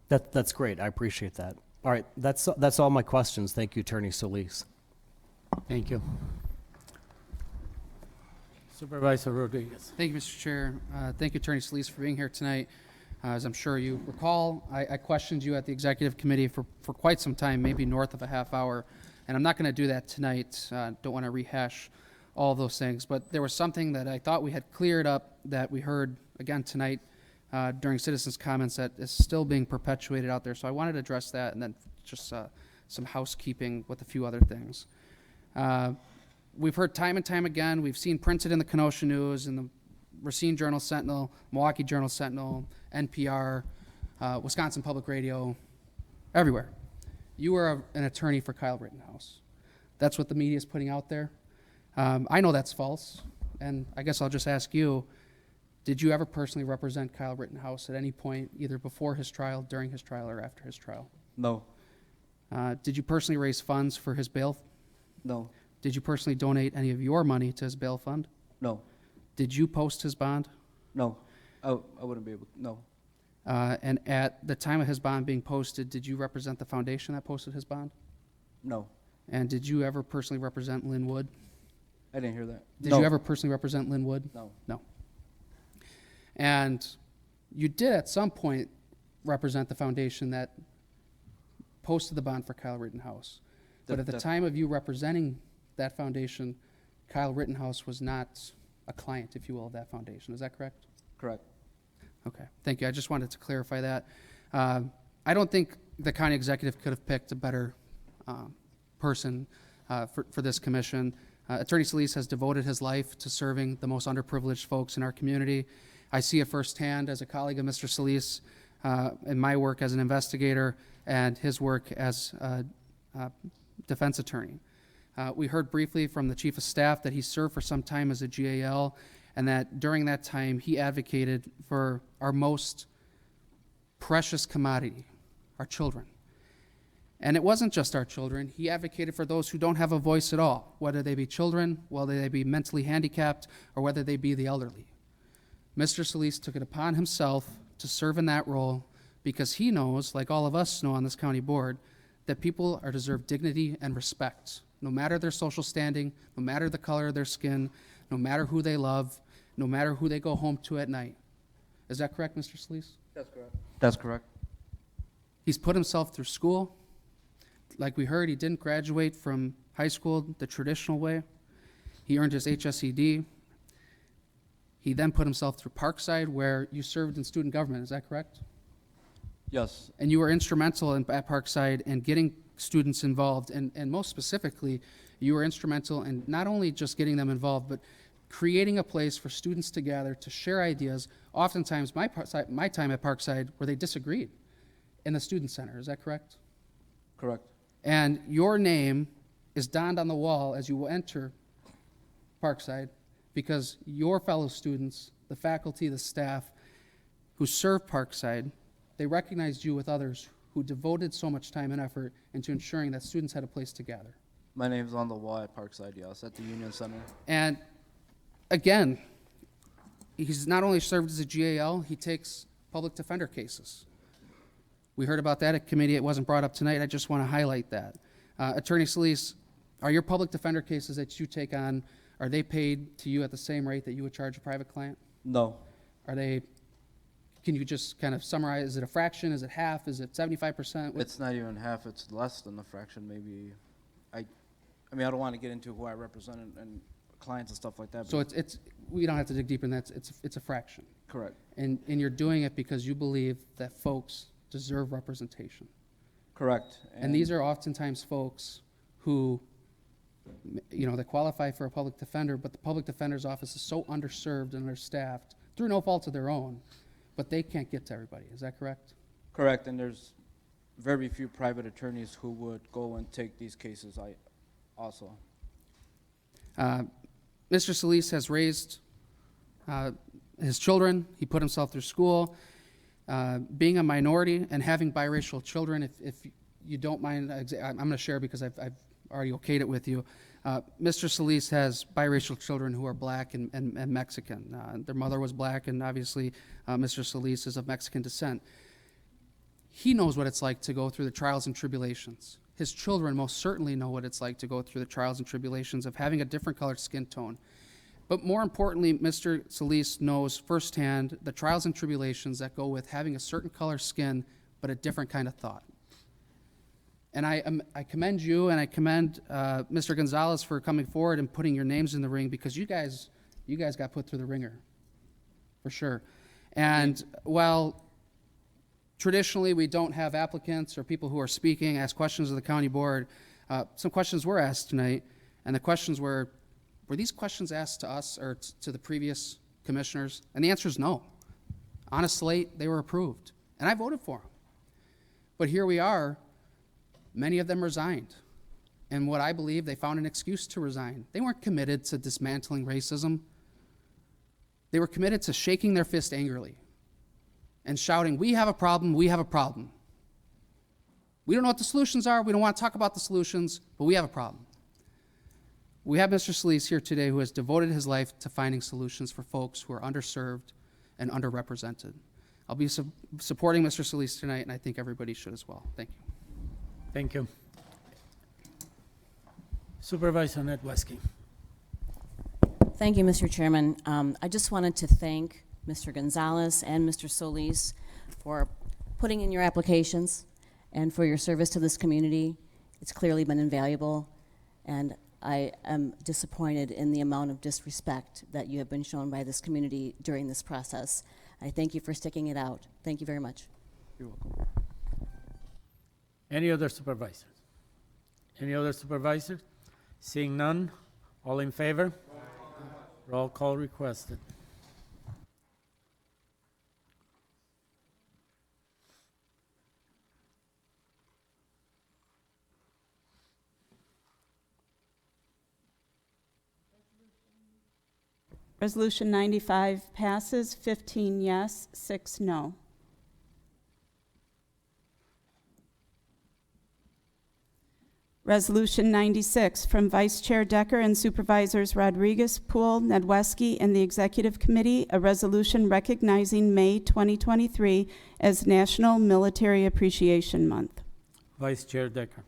That's great. I appreciate that. All right, that's all my questions. Thank you, Attorney Solis. Thank you. Supervisor Rodriguez. Thank you, Mr. Chair. Thank you, Attorney Solis, for being here tonight. As I'm sure you recall, I questioned you at the Executive Committee for quite some time, maybe north of a half hour, and I'm not going to do that tonight. Don't want to rehash all of those things, but there was something that I thought we had cleared up that we heard again tonight during citizens' comments that is still being perpetuated out there. So I wanted to address that, and then just some housekeeping with a few other things. We've heard time and time again, we've seen printed in the Kenosha News, in the Racine Journal-Sentinel, Milwaukee Journal-Sentinel, NPR, Wisconsin Public Radio, everywhere. You are an attorney for Kyle Rittenhouse. That's what the media is putting out there. I know that's false, and I guess I'll just ask you, did you ever personally represent Kyle Rittenhouse at any point, either before his trial, during his trial, or after his trial? No. Did you personally raise funds for his bail? No. Did you personally donate any of your money to his bail fund? No. Did you post his bond? No. I wouldn't be able to. No. And at the time of his bond being posted, did you represent the foundation that posted his bond? No. And did you ever personally represent Lynn Wood? I didn't hear that. Did No. you ever personally represent Lynn Wood? No. No. And you did at some point represent the foundation that posted the bond for Kyle Rittenhouse. But at the time of you representing that foundation, Kyle Rittenhouse was not a client, if you will, of that foundation. Is that correct? Correct. Okay, thank you. I just wanted to clarify that. I don't think the county executive could have picked a better person for this commission. Attorney Solis has devoted his life to serving the most underprivileged folks in our community. I see it firsthand as a colleague of Mr. Solis in my work as an investigator and his work as a defense attorney. We heard briefly from the chief of staff that he served for some time as a GAL, and that during that time he advocated for our most precious commodity, our children. And it wasn't just our children. He advocated for those who don't have a voice at all, whether they be children, whether they be mentally handicapped, or whether they be the elderly. Mr. Solis took it upon himself to serve in that role because he knows, like all of us know on this county board, that people are deserve dignity and respect, no matter their social standing, no matter the color of their skin, no matter who they love, no matter who they go home to at night. Is that correct, Mr. Solis? That's correct. That's correct. He's put himself through school. Like we heard, he didn't graduate from high school the traditional way. He earned his HSED. He then put himself through Parkside, where you served in student government. Is that correct? Yes. And you were instrumental at Parkside in getting students involved, and most specifically, you were instrumental in not only just getting them involved, but creating a place for students to gather to share ideas. Oftentimes, my time at Parkside, where they disagreed in the student center. Is that correct? Correct. And your name is donned on the wall as you enter Parkside because your fellow students, the faculty, the staff who serve Parkside, they recognized you with others who devoted so much time and effort into ensuring that students had a place to gather. My name's on the wall at Parkside, yes, at the Union Center. And again, he's not only served as a GAL, he takes public defender cases. We heard about that at committee. It wasn't brought up tonight. I just want to highlight that. Attorney Solis, are your public defender cases that you take on, are they paid to you at the same rate that you would charge a private client? No. Are they, can you just kind of summarize, is it a fraction, is it half, is it 75%? It's not even half, it's less than a fraction, maybe. I mean, I don't want to get into who I represent and clients and stuff like that. So it's we don't have to dig deeper in that. It's a fraction. Correct. And you're doing it because you believe that folks deserve representation. Correct. And these are oftentimes folks who, you know, they qualify for a public defender, but the public defender's office is so underserved and understaffed through no fault of their own, but they can't get to everybody. Is that correct? Correct, and there's very few private attorneys who would go and take these cases also. Mr. Solis has raised his children. He put himself through school. Being a minority and having biracial children, if you don't mind, I'm going to share because I've already okayed it with you. Mr. Solis has biracial children who are black and Mexican. Their mother was black, and obviously Mr. Solis is of Mexican descent. He knows what it's like to go through the trials and tribulations. His children most certainly know what it's like to go through the trials and tribulations of having a different colored skin tone. But more importantly, Mr. Solis knows firsthand the trials and tribulations that go with having a certain color skin, but a different kind of thought. And I commend you, and I commend Mr. Gonzalez for coming forward and putting your names in the ring, because you guys got put through the ringer, for sure. And while traditionally we don't have applicants or people who are speaking ask questions of the county board, some questions were asked tonight, and the questions were these questions asked to us or to the previous commissioners? And the answer is no. On a slate, they were approved, and I voted for them. But here we are, many of them resigned. And what I believe, they found an excuse to resign. They weren't committed to dismantling racism. They were committed to shaking their fist angrily and shouting, "We have a problem, we have a problem. We don't know what the solutions are, we don't want to talk about the solutions, but we have a problem." We have Mr. Solis here today who has devoted his life to finding solutions for folks who are underserved and underrepresented. I'll be supporting Mr. Solis tonight, and I think everybody should as well. Thank you. Thank you. Supervisor Nedweski. Thank you, Mr. Chairman. I just wanted to thank Mr. Gonzalez and Mr. Solis for putting in your applications and for your service to this community. It's clearly been invaluable, and I am disappointed in the amount of disrespect that you have been shown by this community during this process. I thank you for sticking it out. Thank you very much. You're welcome. Any other supervisors? Any other supervisors? Seeing none, all in favor? Roll call requested. Resolution 95 passes, 15 yes, 6 no. Resolution 96, from Vice Chair Decker and Supervisors Rodriguez, Poole, Nedweski, and the Executive Committee, a resolution recognizing May 2023 as National Military Appreciation Month. Vice Chair Decker.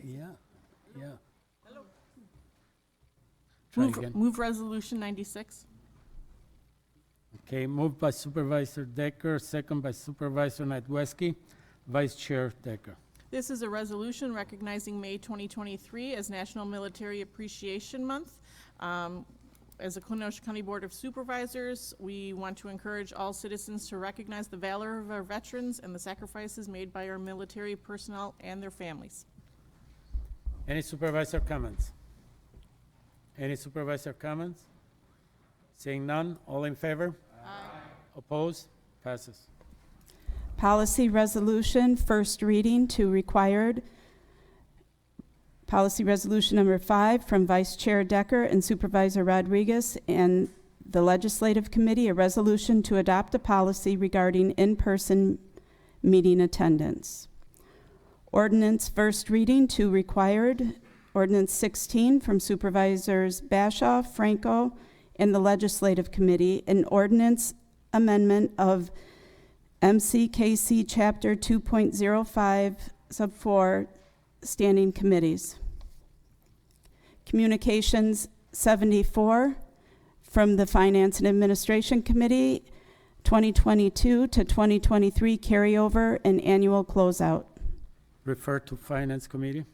Yeah. Try again. Move resolution 96. Okay, moved by Supervisor Decker, second by Supervisor Nadweski. Vice Chair Decker. This is a resolution recognizing May 2023 as National Military Appreciation Month. As a Kenosha County Board of Supervisors, we want to encourage all citizens to recognize the valor of our veterans and the sacrifices made by our military personnel and their families. Any supervisor comments? Any supervisor comments? Seeing none, all in favor? Aye. Opposed? Passes. Policy resolution, first reading to required. Policy resolution number 5 from Vice Chair Decker and Supervisor Rodriguez and the Legislative Committee, a resolution to adopt a policy regarding in-person meeting attendance. Ordinance first reading to required. Ordinance 16 from Supervisors Bashaw, Franco, and the Legislative Committee, an ordinance amendment of MCKC Chapter 2.05, Sub 4, Standing Committees. Communications 74 from the Finance and Administration Committee, 2022 to 2023 carryover and annual closeout. Refer to Finance Committee.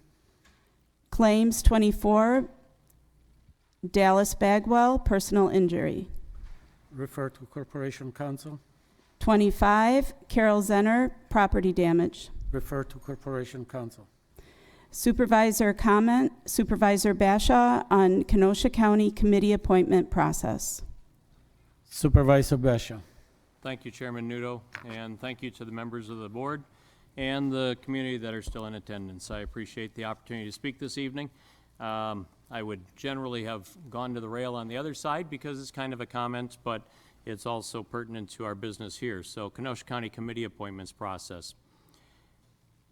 Claims 24, Dallas Bagwell, personal injury. Refer to Corporation Council. 25, Carol Zenner, property damage. Refer to Corporation Council. Supervisor comment, Supervisor Bashaw on Kenosha County Committee appointment process. Supervisor Bashaw. Thank you, Chairman Nudo, and thank you to the members of the board and the community that are still in attendance. I appreciate the opportunity to speak this evening. I would generally have gone to the rail on the other side because it's kind of a comment, but it's also pertinent to our business here. So, Kenosha County Committee appointments process.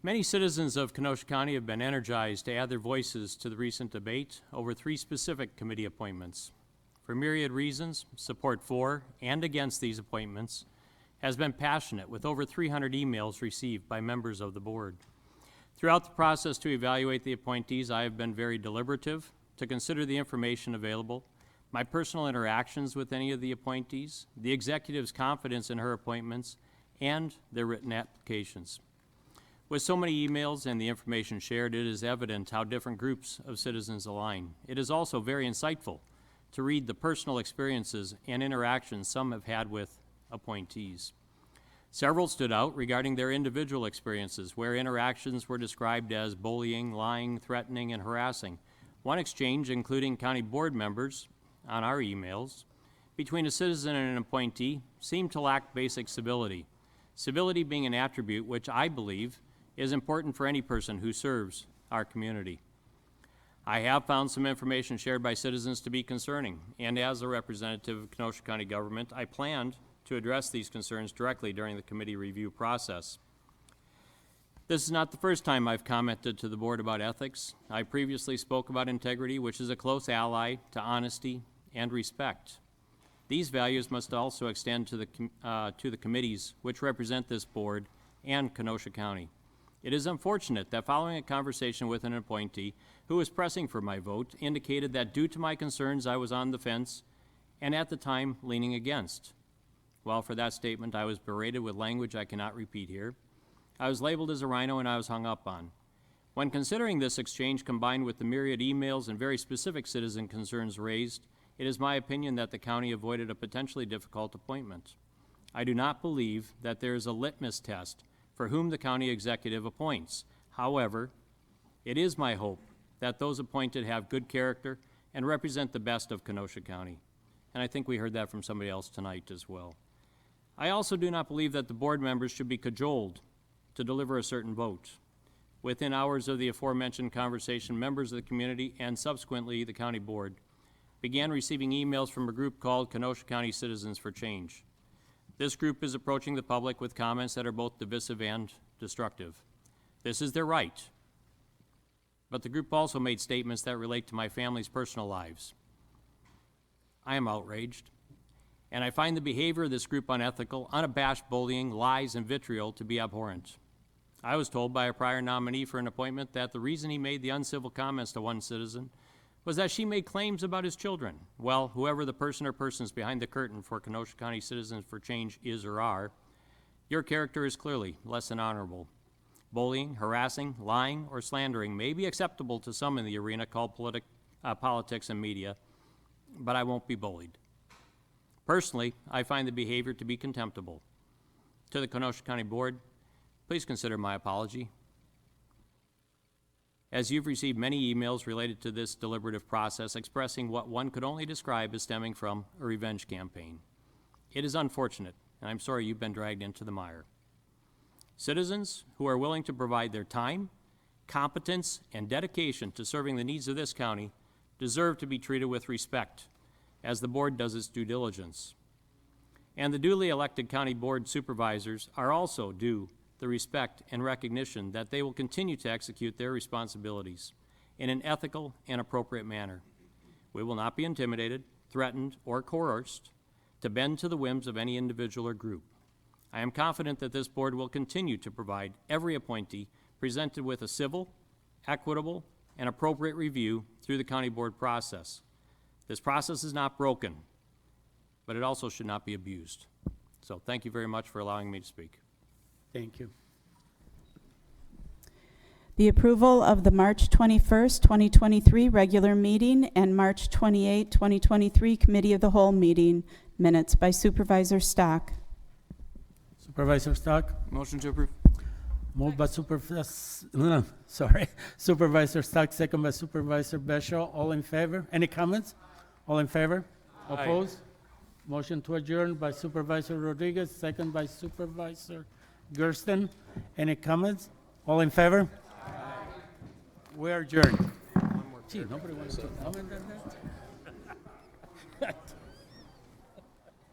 Many citizens of Kenosha County have been energized to add their voices to the recent debate over 3 specific committee appointments. For myriad reasons, support for and against these appointments has been passionate, with over 300 emails received by members of the board. Throughout the process to evaluate the appointees, I have been very deliberative to consider the information available, my personal interactions with any of the appointees, the executive's confidence in her appointments, and their written applications. With so many emails and the information shared, it is evident how different groups of citizens align. It is also very insightful to read the personal experiences and interactions some have had with appointees. Several stood out regarding their individual experiences, where interactions were described as bullying, lying, threatening, and harassing. One exchange, including county board members on our emails, between a citizen and an appointee seemed to lack basic civility. Civility being an attribute which I believe is important for any person who serves our community. I have found some information shared by citizens to be concerning, and as a representative of Kenosha County government, I planned to address these concerns directly during the committee review process. This is not the first time I've commented to the board about ethics. I previously spoke about integrity, which is a close ally to honesty and respect. These values must also extend to the committees which represent this board and Kenosha County. It is unfortunate that following a conversation with an appointee who was pressing for my vote indicated that due to my concerns I was on the fence and at the time leaning against. Well, for that statement I was berated with language I cannot repeat here. I was labeled as a rhino and I was hung up on. When considering this exchange combined with the myriad emails and very specific citizen concerns raised, it is my opinion that the county avoided a potentially difficult appointment. I do not believe that there is a litmus test for whom the county executive appoints. However, it is my hope that those appointed have good character and represent the best of Kenosha County. And I think we heard that from somebody else tonight as well. I also do not believe that the board members should be cajoled to deliver a certain vote. Within hours of the aforementioned conversation, members of the community and subsequently the county board began receiving emails from a group called Kenosha County Citizens for Change. This group is approaching the public with comments that are both divisive and destructive. This is their right. But the group also made statements that relate to my family's personal lives. I am outraged, and I find the behavior of this group unethical, unabashed bullying, lies, and vitriol to be abhorrent. I was told by a prior nominee for an appointment that the reason he made the uncivil comments to one citizen was that she made claims about his children. Well, whoever the person or persons behind the curtain for Kenosha County Citizens for Change is or are, your character is clearly less than honorable. Bullying, harassing, lying, or slandering may be acceptable to some in the arena called politics and media, but I won't be bullied. Personally, I find the behavior to be contemptible. To the Kenosha County Board, please consider my apology. As you've received many emails related to this deliberative process expressing what one could only describe as stemming from a revenge campaign. It is unfortunate, and I'm sorry you've been dragged into the mire. Citizens who are willing to provide their time, competence, and dedication to serving the needs of this county deserve to be treated with respect as the board does its due diligence. And the duly elected county board supervisors are also due the respect and recognition that they will continue to execute their responsibilities in an ethical and appropriate manner. We will not be intimidated, threatened, or coerced to bend to the whims of any individual or group. I am confident that this board will continue to provide every appointee presented with a civil, equitable, and appropriate review through the county board process. This process is not broken, but it also should not be abused. So thank you very much for allowing me to speak. Thank you. The approval of the March 21st, 2023 regular meeting and March 28, 2023 Committee of the Whole meeting minutes by Supervisor Stock. Supervisor Stock? Motion to approve. Moved by Supervisor Stock, second by Supervisor Beshel. All in favor? Any comments? All in favor? Aye. Opposed? Motion to adjourn by Supervisor Rodriguez, second by Supervisor Gersten. Any comments? All in favor? Aye. We are adjourned. Gee, nobody wants to comment on that?